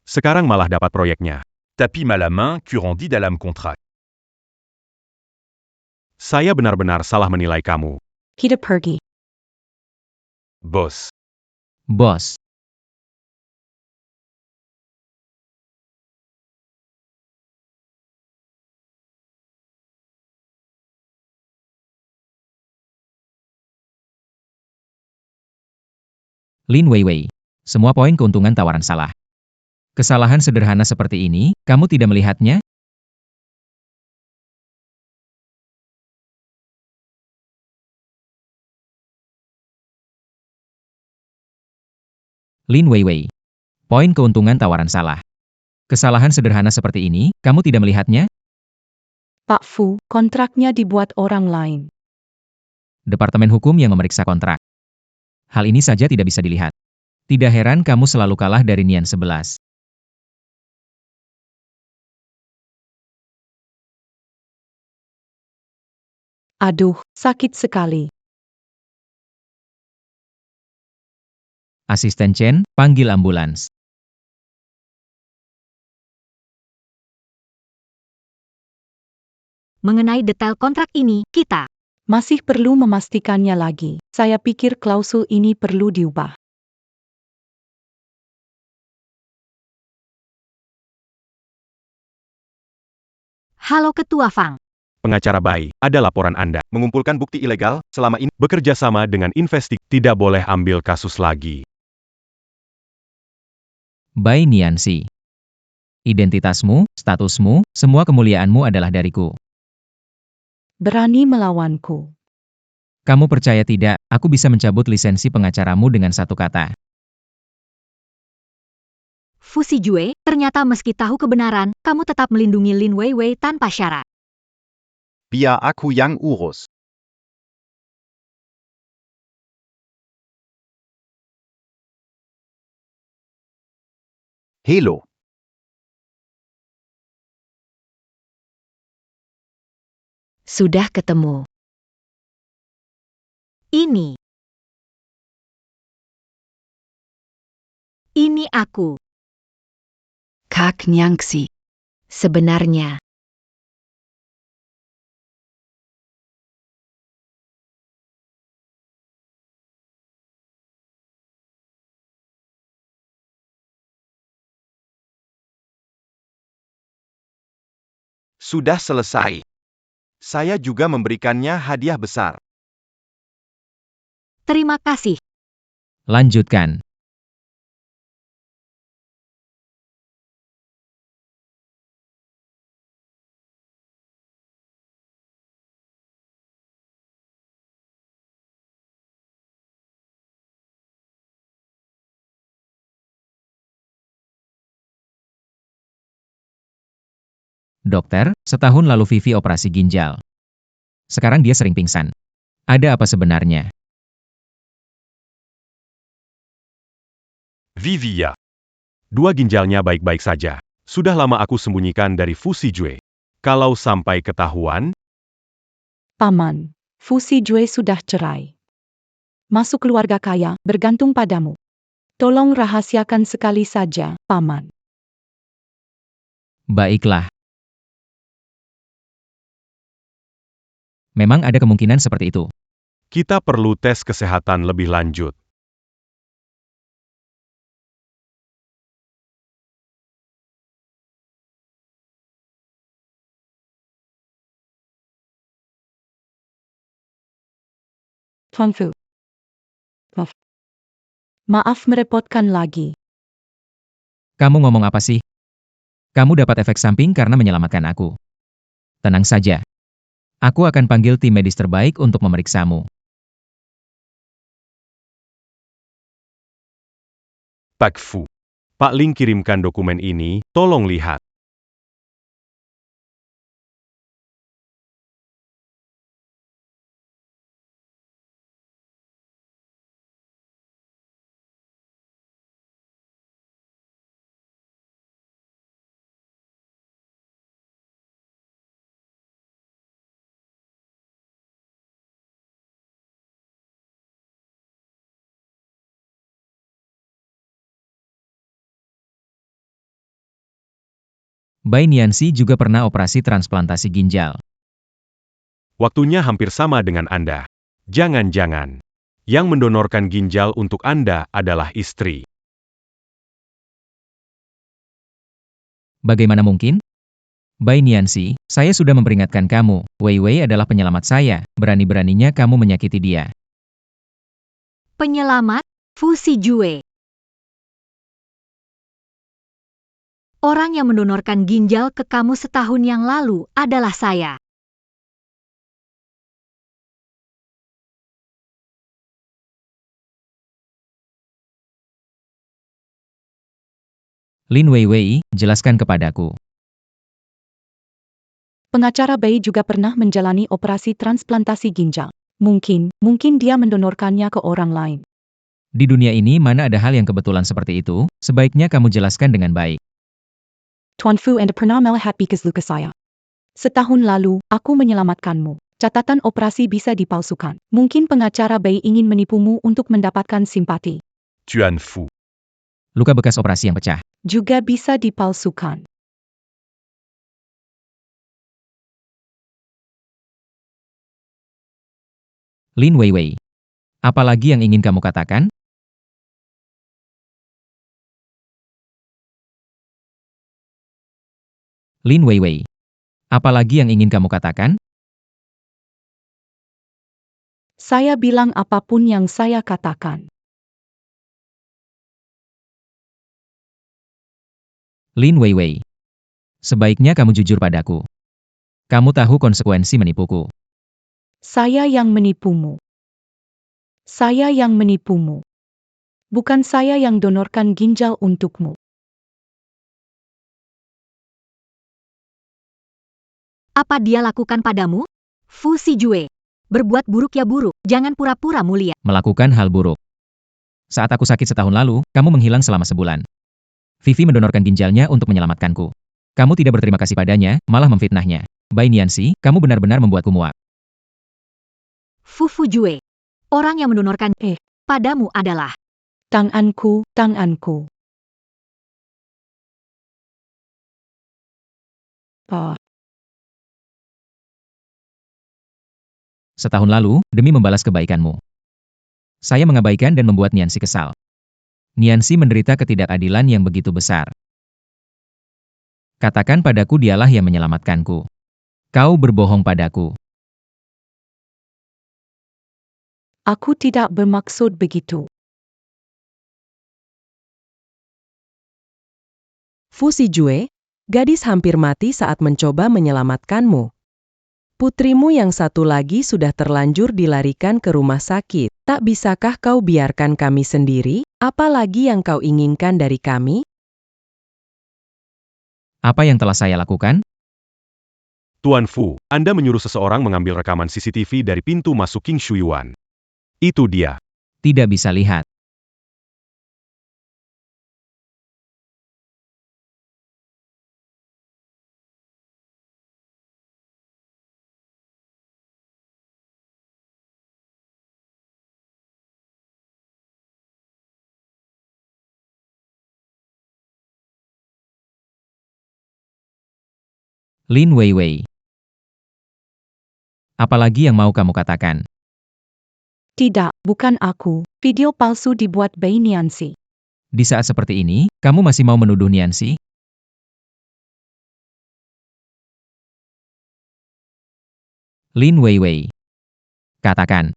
Sekarang malah dapat proyeknya. Tapis mal à main, Curandi dalam contrat. Saya benar-benar salah menilai kamu, Kita pergi. bos. Bos. Lin Weiwei. Semua poin keuntungan tawaran salah. Kesalahan sederhana seperti ini, kamu tidak melihatnya? Lin Weiwei. Poin keuntungan tawaran salah. Kesalahan sederhana seperti ini, kamu tidak melihatnya? Pak Fu, kontraknya dibuat orang lain. Departemen Hukum yang memeriksa kontrak. Hal ini saja tidak bisa dilihat. Tidak heran kamu selalu kalah dari Nian 11. Aduh, sakit sekali. Asisten Chen, panggil ambulans. Mengenai detail kontrak ini, kita Masih perlu memastikannya lagi. Saya pikir klausul ini perlu diubah. Halo Ketua Fang. Pengacara Bai, ada laporan Anda. Mengumpulkan bukti ilegal, selama ini bekerja sama dengan investigasi. Tidak boleh ambil kasus lagi. Bai Nianxi. Identitasmu, statusmu, semua kemuliaanmu adalah dariku. Berani melawanku. Kamu percaya tidak, aku bisa mencabut lisensi pengacaramu dengan satu kata. Fusi Jue, ternyata meski tahu kebenaran, kamu tetap melindungi Lin Weiwei tanpa syarat. Biar aku yang urus. Hello. Sudah ketemu. Ini aku. Kak Nyangxi. Sebenarnya, Sudah selesai. Saya juga memberikannya hadiah besar. terima kasih. Lanjutkan. Dokter, setahun lalu Vivi operasi ginjal. Sekarang dia sering pingsan. Ada apa sebenarnya? Vivia. Dua ginjalnya baik-baik saja. Sudah lama aku sembunyikan dari Fusi Jue. Kalau sampai ketahuan, Paman, Fusi Jue sudah cerai. Masuk keluarga kaya, bergantung padamu. Tolong rahasiakan sekali saja, Paman. Baiklah. Memang ada kemungkinan seperti itu. kita perlu tes kesehatan lebih lanjut. Tuan Fu. Maaf merepotkan lagi. Kamu ngomong apa sih? Kamu dapat efek samping karena menyelamatkan aku. Tenang saja. Aku akan panggil tim medis terbaik untuk memeriksamu. Pak Fu. Pak Ling kirimkan dokumen ini, tolong lihat. Bai Nianxi juga pernah operasi transplantasi ginjal. Waktunya hampir sama dengan Anda. Jangan-jangan yang mendonorkan ginjal untuk Anda adalah istri. Bagaimana mungkin? Bai Nianxi, saya sudah memperingatkan kamu. Wei Wei adalah penyelamat saya. Berani-beraninya kamu menyakiti dia. Penyelamat, Fu Sijue. Orang yang mendonorkan ginjal ke kamu setahun yang lalu adalah saya. Lin Wei Wei, jelaskan kepadaku. Pengacara Bai juga pernah menjalani operasi transplantasi ginjal. Mungkin dia mendonorkannya ke orang lain. Di dunia ini mana ada hal yang kebetulan seperti itu? Sebaiknya kamu jelaskan dengan baik. Tuan Fu Anda pernah melihat bikas luka saya. Setahun lalu, aku menyelamatkanmu. Catatan operasi bisa dipalsukan. Mungkin pengacara Bai ingin menipumu untuk mendapatkan simpati. Tuan Fu. Luka bekas operasi yang pecah. Juga bisa dipalsukan. Lin Wei Wei. Apalagi yang ingin kamu katakan? Lin Wei Wei. Apalagi yang ingin kamu katakan? Saya bilang apapun yang saya katakan. Lin Wei Wei. Sebaiknya kamu jujur padaku. Kamu tahu konsekuensi menipuku. Saya yang menipumu. Saya yang menipumu. Bukan saya yang donorkan ginjal untukmu. Apa dia lakukan padamu? Fu Sijue. Berbuat buruk ya buruk, jangan pura-pura mulia. Melakukan hal buruk. Saat aku sakit setahun lalu, kamu menghilang selama sebulan. Vivi mendonorkan ginjalnya untuk menyelamatkanku. Kamu tidak berterima kasih padanya, malah memfitnahnya. Bai Nianxi, kamu benar-benar membuatku muak. Fu Jue. Orang yang mendonorkan padamu adalah Tanganku, tanganku. Setahun lalu, demi membalas kebaikanmu, saya mengabaikan dan membuat Nianxi kesal. Nianxi menderita ketidakadilan yang begitu besar. Katakan padaku dialah yang menyelamatkanku. Kau berbohong padaku. Aku tidak bermaksud begitu. Fu Sijue, gadis hampir mati saat mencoba menyelamatkanmu. Putrimu yang satu lagi sudah terlanjur dilarikan ke rumah sakit. Tak bisakah kau biarkan kami sendiri? Apalagi yang kau inginkan dari kami? Apa yang telah saya lakukan? Tuan Fu, Anda menyuruh seseorang mengambil rekaman CCTV dari pintu masuk King Shuyuan. Itu dia. Tidak bisa lihat. Lin Wei Wei. Apalagi yang mau kamu katakan? Tidak, bukan aku. Video palsu dibuat Bai Nianxi. Di saat seperti ini, kamu masih mau menuduh Nianxi? Lin Wei Wei. Katakan.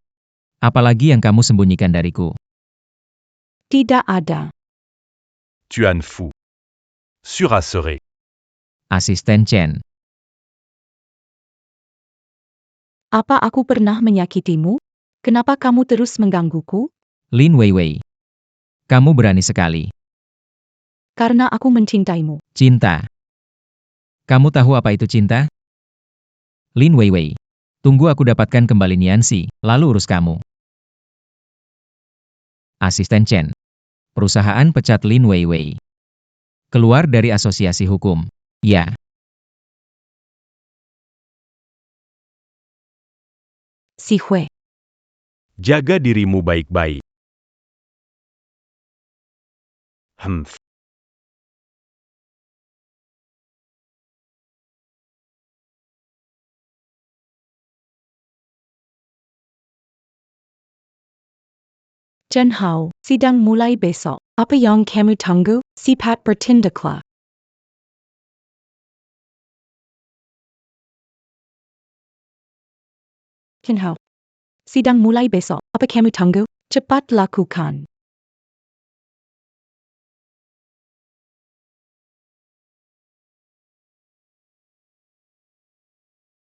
Apalagi yang kamu sembunyikan dariku? Tidak ada. Tuan Fu. Surassuré. Asisten Chen. Apa aku pernah menyakitimu? Kenapa kamu terus menggangguku? Lin Wei Wei. Kamu berani sekali. Karena aku mencintaimu. Cinta. Kamu tahu apa itu cinta? Lin Wei Wei. Tunggu aku dapatkan kembali Nianxi, lalu urus kamu. Asisten Chen. Perusahaan pecat Lin Wei Wei. Keluar dari asosiasi hukum. Ya. Si Hui. Jaga dirimu baik-baik. Humph. Chen Hao, sidang mulai besok. Apa yang kamu tunggu? Sifat bertindaklah. Chen Hao, sidang mulai besok. Apa kamu tunggu? Cepat lakukan.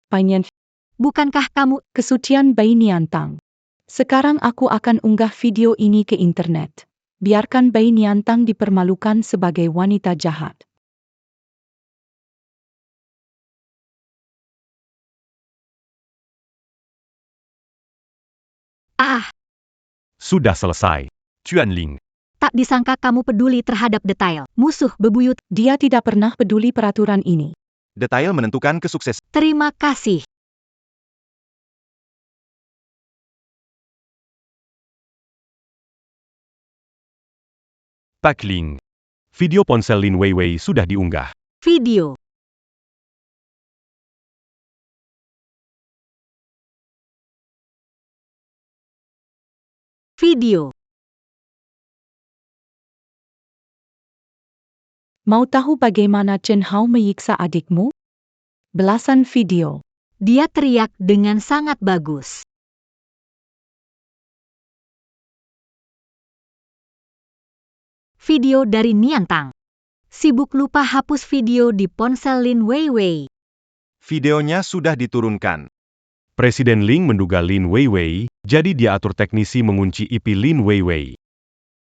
Banyan, Bukankah kamu kesucian Bai Niantang. Sekarang aku akan unggah video ini ke internet. Biarkan Bai Niantang dipermalukan sebagai wanita jahat. Ah, Sudah selesai. Tuan Ling. tak disangka kamu peduli terhadap detail. Musuh bebuyut. Dia tidak pernah peduli peraturan ini. Detail menentukan kesuksesan. Terima kasih. Pak Ling. Video ponsel Lin Weiwei sudah diunggah. Video. Video. Mau tahu bagaimana Chen Hao menyiksa adikmu? Belasan video. Dia teriak dengan sangat bagus. Video dari Niantang. Sibuk lupa hapus video di ponsel Lin Weiwei. Videonya sudah diturunkan. Presiden Ling menduga Lin Weiwei, jadi dia atur teknisi mengunci IP Lin Weiwei.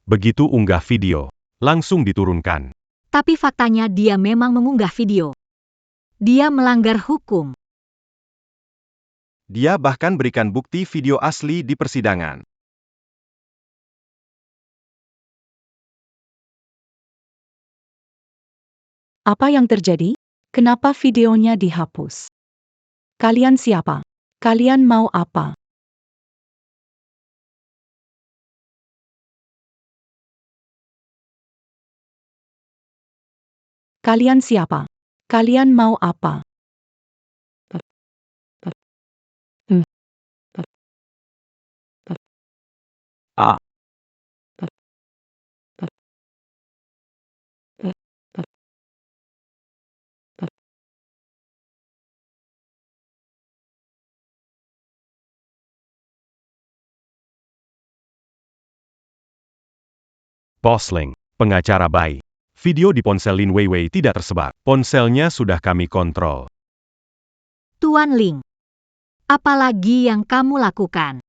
Begitu unggah video, langsung diturunkan. Tapi faktanya dia memang mengunggah video. Dia melanggar hukum. Dia bahkan berikan bukti video asli di persidangan. Apa yang terjadi? Kenapa videonya dihapus? Kalian siapa? Kalian mau apa? Kalian siapa? Kalian mau apa? Ah. Boss Ling, pengacara Bai. Video di ponsel Lin Weiwei tidak tersebar. Ponselnya sudah kami kontrol. Tuan Ling. Apalagi yang kamu lakukan?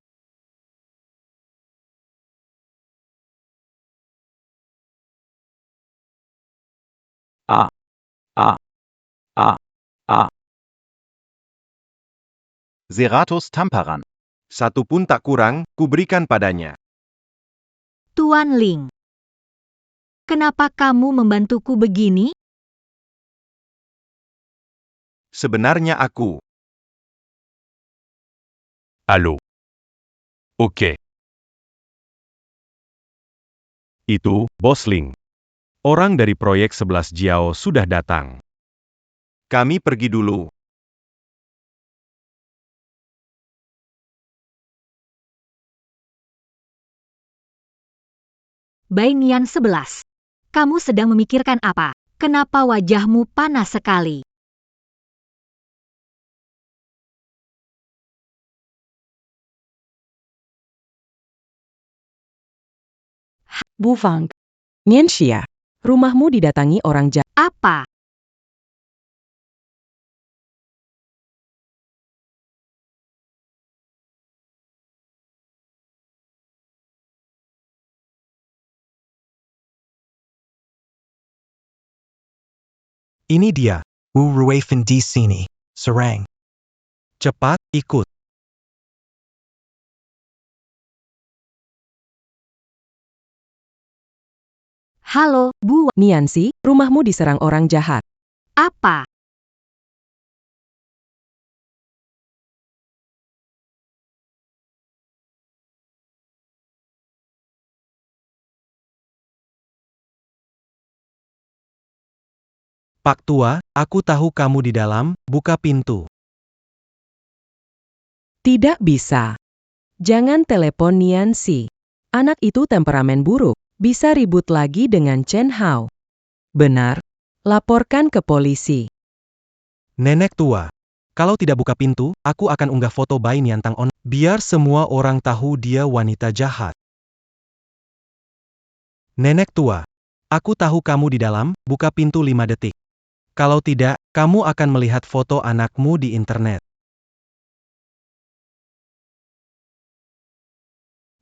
Ah. Ah. Ah. Ah. Zeratus Tamparan. Satu pun tak kurang, kuberikan padanya. Tuan Ling. Kenapa kamu membantuku begini? Sebenarnya aku. Halo. Oke. Itu, Boss Ling. Orang dari proyek 11 Jiao sudah datang. Kami pergi dulu. Bai Nian 11. Kamu sedang memikirkan apa? Kenapa wajahmu panas sekali? Bu Fang. Nianxia, rumahmu didatangi orang jahat. Apa? Ini dia, Wu Ruifan di sini, Serang. Cepat, ikut. Halo, Bu. Nianxi, rumahmu diserang orang jahat. Apa? Pak Tua, aku tahu kamu di dalam, buka pintu. Tidak bisa. Jangan telepon Nianxi. Anak itu temperamen buruk, bisa ribut lagi dengan Chen Hao. Benar, laporkan ke polisi. Nenek tua. Kalau tidak buka pintu, aku akan unggah foto Bai Niantang on. Biar semua orang tahu dia wanita jahat. Nenek tua. Aku tahu kamu di dalam, buka pintu 5 detik. Kalau tidak, kamu akan melihat foto anakmu di internet.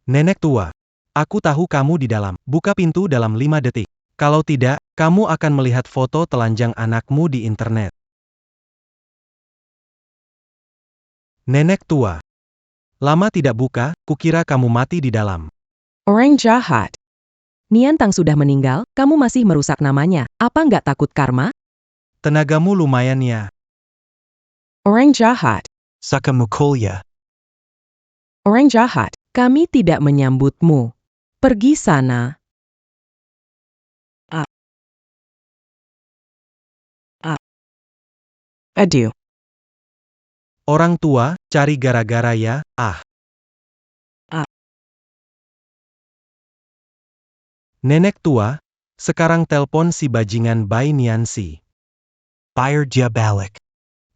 Nenek tua. Aku tahu kamu di dalam, buka pintu dalam 5 detik. Kalau tidak, kamu akan melihat foto telanjang anakmu di internet. Nenek tua. Lama tidak buka, kukira kamu mati di dalam. Orang jahat. Niantang sudah meninggal, kamu masih merusak namanya. Apa nggak takut karma? Tenagamu lumayan ya. Orang jahat. Saka Mukolya. Orang jahat. Kami tidak menyambutmu. Pergi sana. Adieu. Orang tua, cari gara-gara ya, ah. Nenek tua, sekarang telpon si bajingan Bai Niansi. Bayar dia balik.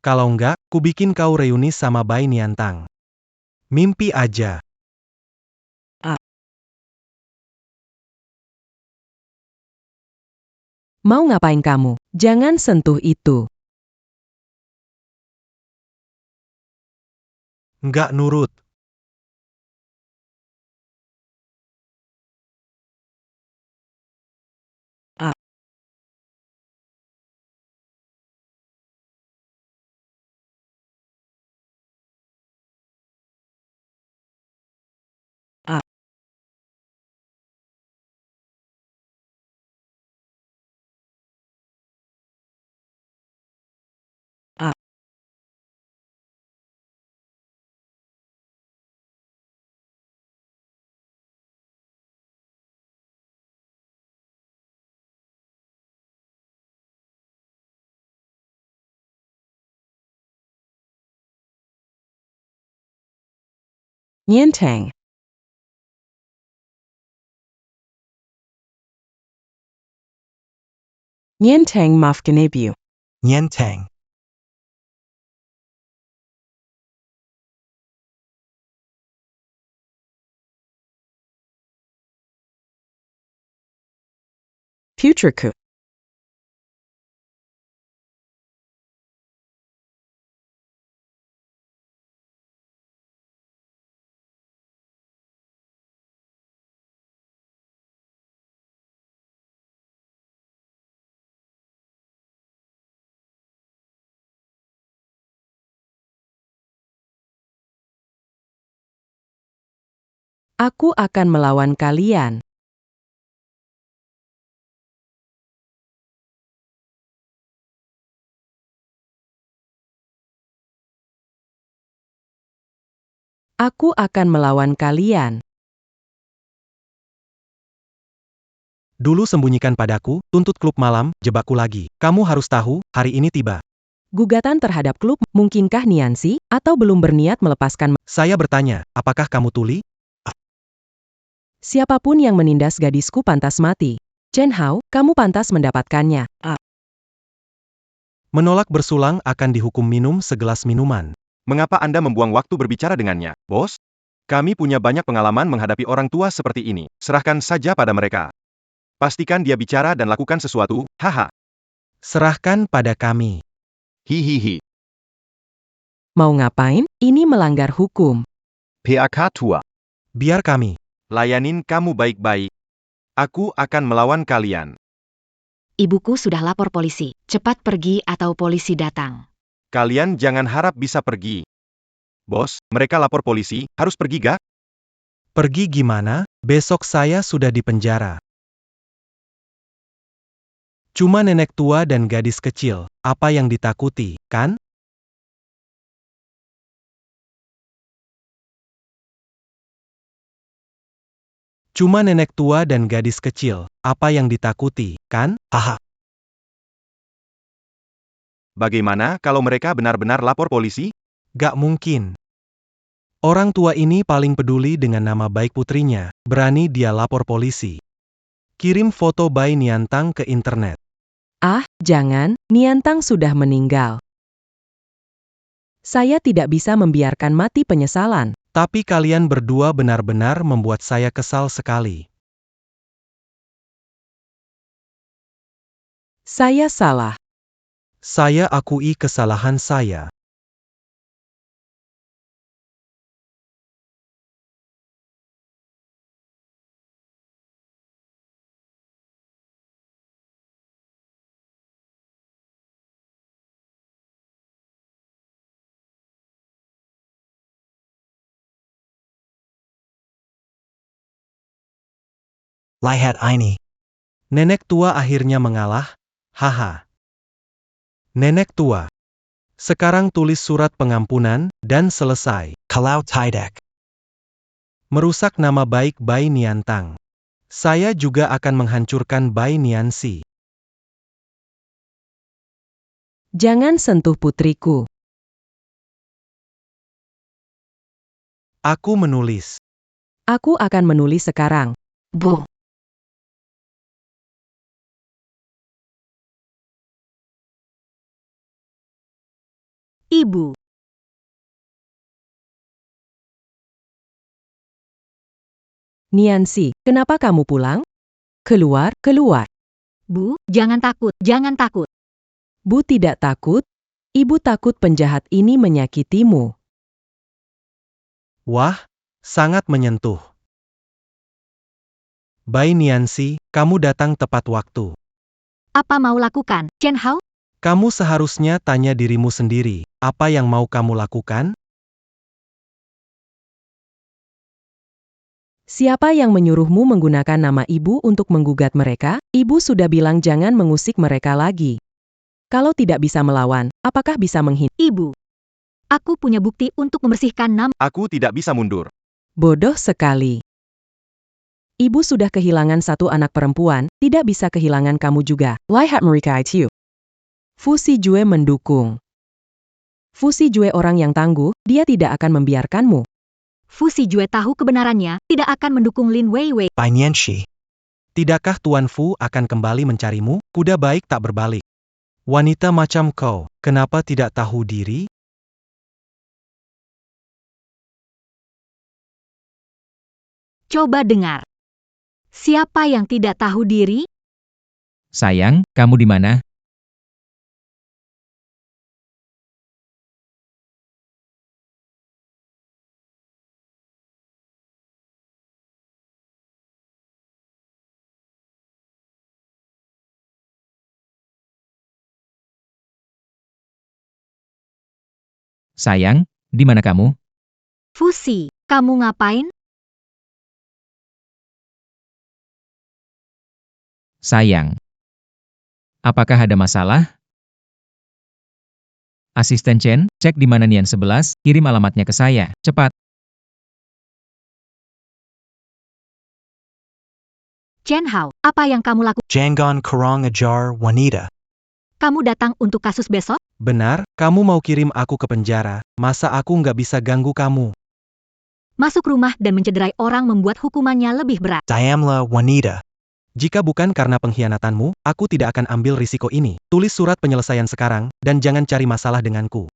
Kalau enggak, ku bikin kau reuni sama Bai Niantang. Mimpi aja. Mau ngapain kamu? Jangan sentuh itu. Enggak nurut. Niantang. Niantang maafkan ibu. Nientang. Putriku. Aku akan melawan kalian. Aku akan melawan kalian. Dulu sembunyikan padaku, tuntut klub malam, jebakku lagi. Kamu harus tahu, hari ini tiba. Gugatan terhadap klub, mungkinkah Niansi, atau belum berniat melepaskan? Saya bertanya, apakah kamu tuli? Siapapun yang menindas gadisku pantas mati. Chen Hao, kamu pantas mendapatkannya. Menolak bersulang akan dihukum minum segelas minuman. Mengapa Anda membuang waktu berbicara dengannya, bos? Kami punya banyak pengalaman menghadapi orang tua seperti ini. Serahkan saja pada mereka. Pastikan dia bicara dan lakukan sesuatu, haha. Serahkan pada kami. Hihihi. Mau ngapain? Ini melanggar hukum. PAK tua. Biar kami. Layanin kamu baik-baik. Aku akan melawan kalian. Ibuku sudah lapor polisi. Cepat pergi atau polisi datang. Kalian jangan harap bisa pergi. Bos, mereka lapor polisi, harus pergi gak? Pergi gimana? Besok saya sudah di penjara. Cuma nenek tua dan gadis kecil, apa yang ditakuti, kan? Cuma nenek tua dan gadis kecil, apa yang ditakuti, kan? Haha. Bagaimana kalau mereka benar-benar lapor polisi? Gak mungkin. Orang tua ini paling peduli dengan nama baik putrinya, berani dia lapor polisi. Kirim foto Bai Niantang ke internet. Ah, jangan, Niantang sudah meninggal. Saya tidak bisa membiarkan mati penyesalan. Tapi kalian berdua benar-benar membuat saya kesal sekali. Saya salah. Saya akui kesalahan saya. Lihat ini. Nenek tua akhirnya mengalah, haha. Nenek tua. Sekarang tulis surat pengampunan, dan selesai. Kalau tidak, Merusak nama baik Bai Niantang. Saya juga akan menghancurkan Bai Niansi. Jangan sentuh putriku. Aku menulis. Aku akan menulis sekarang. Bu. Ibu. Niansi, kenapa kamu pulang? Keluar, keluar. Bu, jangan takut, jangan takut. Bu tidak takut. Ibu takut penjahat ini menyakitimu. Wah, sangat menyentuh. Bai Niansi, kamu datang tepat waktu. Apa mau lakukan, Chen Hao? Kamu seharusnya tanya dirimu sendiri, apa yang mau kamu lakukan? Siapa yang menyuruhmu menggunakan nama ibu untuk menggugat mereka? Ibu sudah bilang jangan mengusik mereka lagi. Kalau tidak bisa melawan, apakah bisa menghina? Ibu. Aku punya bukti untuk membersihkan nama. Aku tidak bisa mundur. Bodoh sekali. Ibu sudah kehilangan satu anak perempuan, tidak bisa kehilangan kamu juga. Lihat mereka itu. Fu Sijue mendukung. Fu Sijue orang yang tangguh, dia tidak akan membiarkanmu. Fu Sijue tahu kebenarannya, tidak akan mendukung Lin Weiwei. Bai Nianxi. Tidakkah Tuan Fu akan kembali mencarimu? Kuda baik tak berbalik. Wanita macam kau, kenapa tidak tahu diri? Coba dengar. Siapa yang tidak tahu diri? Sayang, kamu di mana? Sayang, di mana kamu? Fusi, kamu ngapain? Sayang. Apakah ada masalah? Asisten Chen, cek di mana Nian 11, kirim alamatnya ke saya, cepat. Chen Hao, apa yang kamu lakukan? Jangan kurang ajar wanita. Kamu datang untuk kasus besok? Benar, kamu mau kirim aku ke penjara, masa aku nggak bisa ganggu kamu? Masuk rumah dan mencederai orang membuat hukumannya lebih berat. Diamlah wanita. Jika bukan karena pengkhianatanmu, aku tidak akan ambil risiko ini. Tulis surat penyelesaian sekarang, dan jangan cari masalah denganku.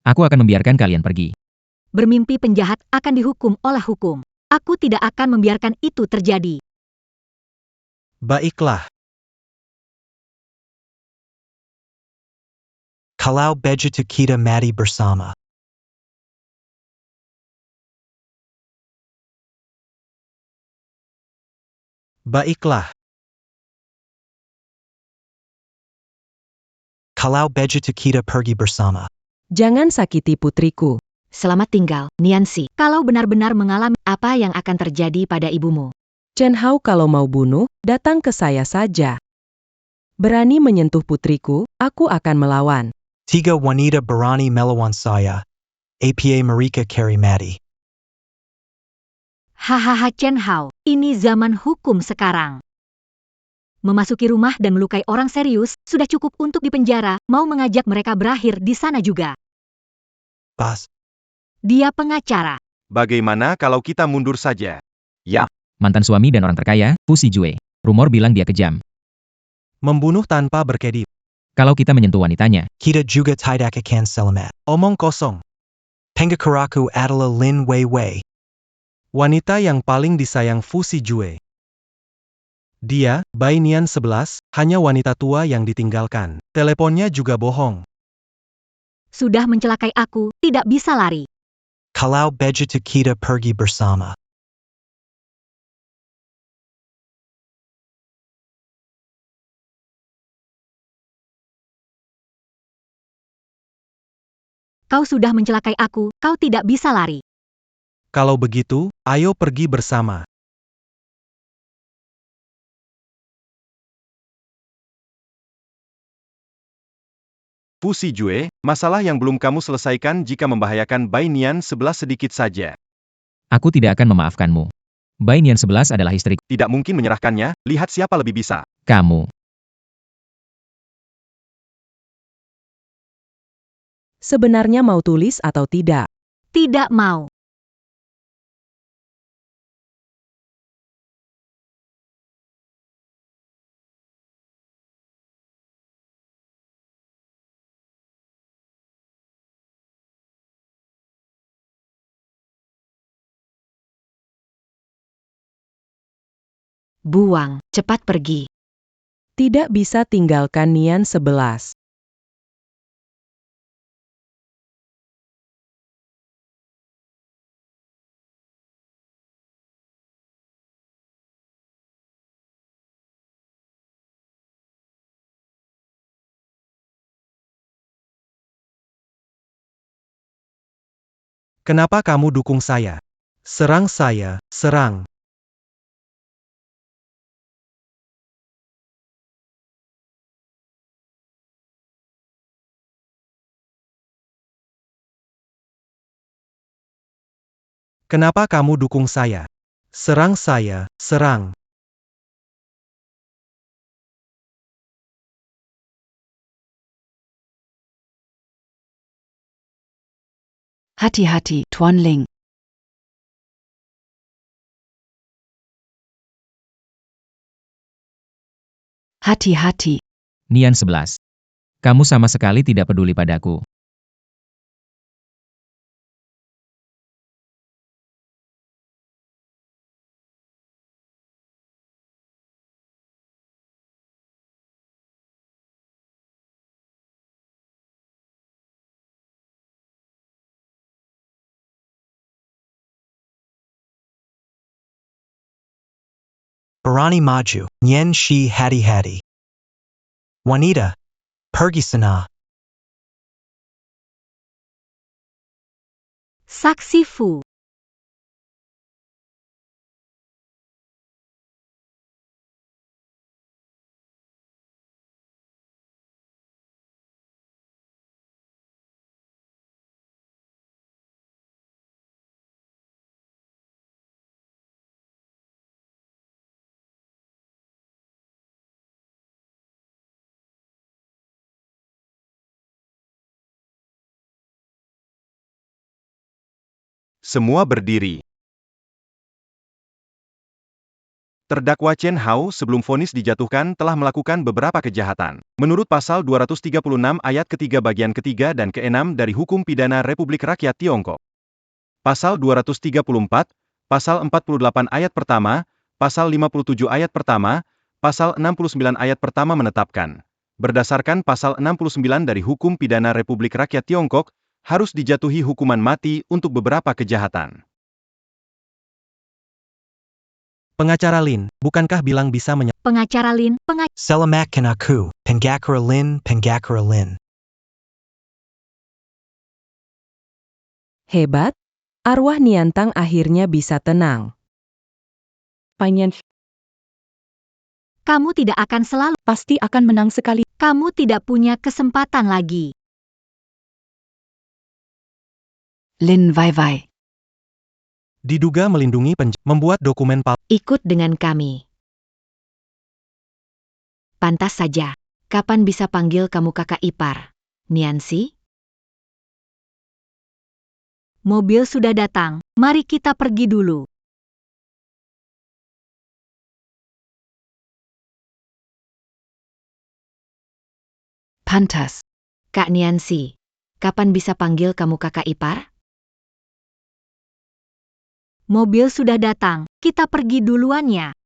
Aku akan membiarkan kalian pergi. Bermimpi penjahat akan dihukum oleh hukum. Aku tidak akan membiarkan itu terjadi. Baiklah. Kalau begitu kita mati bersama. Baiklah. Kalau begitu kita pergi bersama. Jangan sakiti putriku. Selamat tinggal, Niansi. Kalau benar-benar mengalami apa yang akan terjadi pada ibumu. Chen Hao kalau mau bunuh, datang ke saya saja. Berani menyentuh putriku, aku akan melawan. Tiga wanita berani melawan saya. APA mereka carry mati. Hahaha Chen Hao, ini zaman hukum sekarang. Memasuki rumah dan melukai orang serius, sudah cukup untuk dipenjara, mau mengajak mereka berakhir di sana juga. Bas. Dia pengacara. Bagaimana kalau kita mundur saja? Mantan suami dan orang terkaya, Fu Sijue. Rumor bilang dia kejam. Membunuh tanpa berkedip. Kalau kita menyentuh wanitanya, Kita juga tidak akan selamat. Omong kosong. Pengakaraku adalah Lin Weiwei. Wanita yang paling disayang Fu Sijue. Dia, Bai Nian 11, hanya wanita tua yang ditinggalkan. Teleponnya juga bohong. Sudah mencelakai aku, tidak bisa lari. Kalau begitu kita pergi bersama. Kau sudah mencelakai aku, kau tidak bisa lari. Kalau begitu, ayo pergi bersama. Fu Sijue, masalah yang belum kamu selesaikan jika membahayakan Bai Nian 11 sedikit saja. aku tidak akan memaafkanmu. Bai Nian 11 adalah istriku. Tidak mungkin menyerahkannya, lihat siapa lebih bisa. Kamu. Sebenarnya mau tulis atau tidak? Tidak mau. Buang, cepat pergi. Tidak bisa tinggalkan Nian 11. Kenapa kamu dukung saya? Serang saya, serang. Kenapa kamu dukung saya? Serang saya, serang. Hati-hati, Tuan Ling. Hati-hati. Nian 11. Kamu sama sekali tidak peduli padaku. Berani maju. Nian Shi hati-hati. Wanita. Pergi sana. Saksi Fu. Semua berdiri. Terdakwa Chen Hao sebelum vonis dijatuhkan telah melakukan beberapa kejahatan. Menurut pasal 236 ayat ketiga bagian ketiga dan keenam dari Hukum Pidana Republik Rakyat Tiongkok. Pasal 234, pasal 48 ayat pertama, pasal 57 ayat pertama, pasal 69 ayat pertama menetapkan. Berdasarkan pasal 69 dari Hukum Pidana Republik Rakyat Tiongkok, harus dijatuhi hukuman mati untuk beberapa kejahatan. Pengacara Lin, bukankah bilang bisa Pengacara Lin, Selamatkan aku. Pengakara Lin, Pengakara Lin. Hebat, arwah Niantang akhirnya bisa tenang. Bai kamu tidak akan selalu. pasti akan menang sekali. Kamu tidak punya kesempatan lagi. Lin Weiwei. diduga melindungi membuat dokumen palsu. Ikut dengan kami. Pantas saja. Kapan bisa panggil kamu kakak ipar? Niansi? Mobil sudah datang, mari kita pergi dulu. Pantas. Kak Niansi, kapan bisa panggil kamu kakak ipar? Mobil sudah datang, kita pergi duluan ya.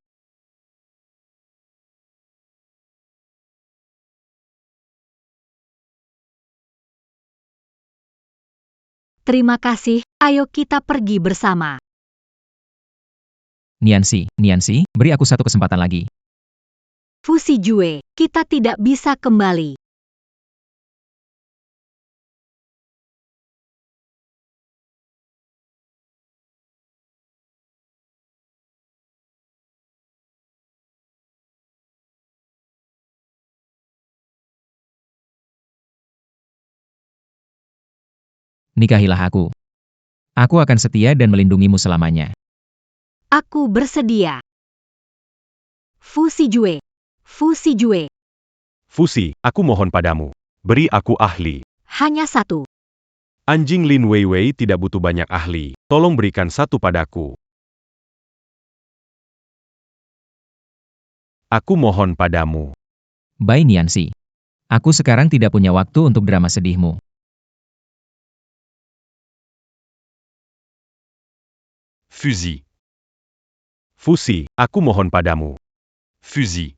Terima kasih, ayo kita pergi bersama. Niansi, beri aku satu kesempatan lagi. Fusi Jue, kita tidak bisa kembali. Nikahilah aku. Aku akan setia dan melindungimu selamanya. Aku bersedia. Fusi Jue. Fusi Jue. Fusi, aku mohon padamu. Beri aku ahli. Hanya satu. Anjing Lin Weiwei tidak butuh banyak ahli. Tolong berikan satu padaku. Aku mohon padamu. Bai Niansi. Aku sekarang tidak punya waktu untuk drama sedihmu. Fusil. Fusi, aku mohon padamu. Fusil.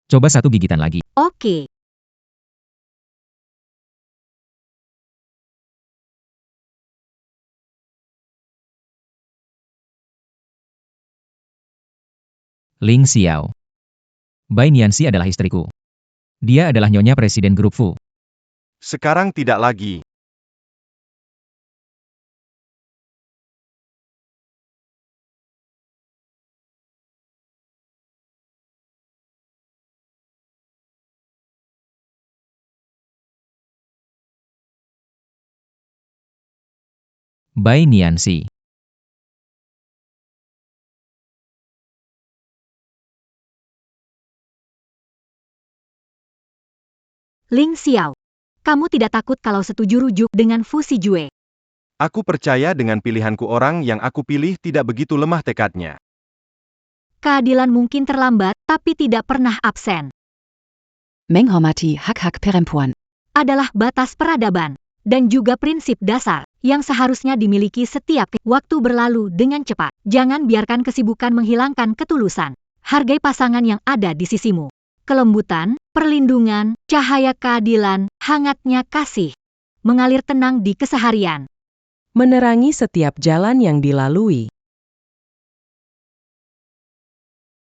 Coba satu gigitan lagi. Oke. Ling Xiao. Bai Niansi adalah istriku. Dia adalah nyonya presiden grup Fu. Sekarang tidak lagi. Bai Niansi. Ling Xiao. Kamu tidak takut kalau setuju rujuk dengan Fusi Jue. Aku percaya dengan pilihanku orang yang aku pilih tidak begitu lemah tekadnya. Keadilan mungkin terlambat, tapi tidak pernah absen. Menghormati hak-hak perempuan. Adalah batas peradaban. Dan juga prinsip dasar yang seharusnya dimiliki setiap waktu berlalu dengan cepat. Jangan biarkan kesibukan menghilangkan ketulusan. Hargai pasangan yang ada di sisimu. Kelembutan, perlindungan, cahaya keadilan, hangatnya kasih. Mengalir tenang di keseharian. Menerangi setiap jalan yang dilalui.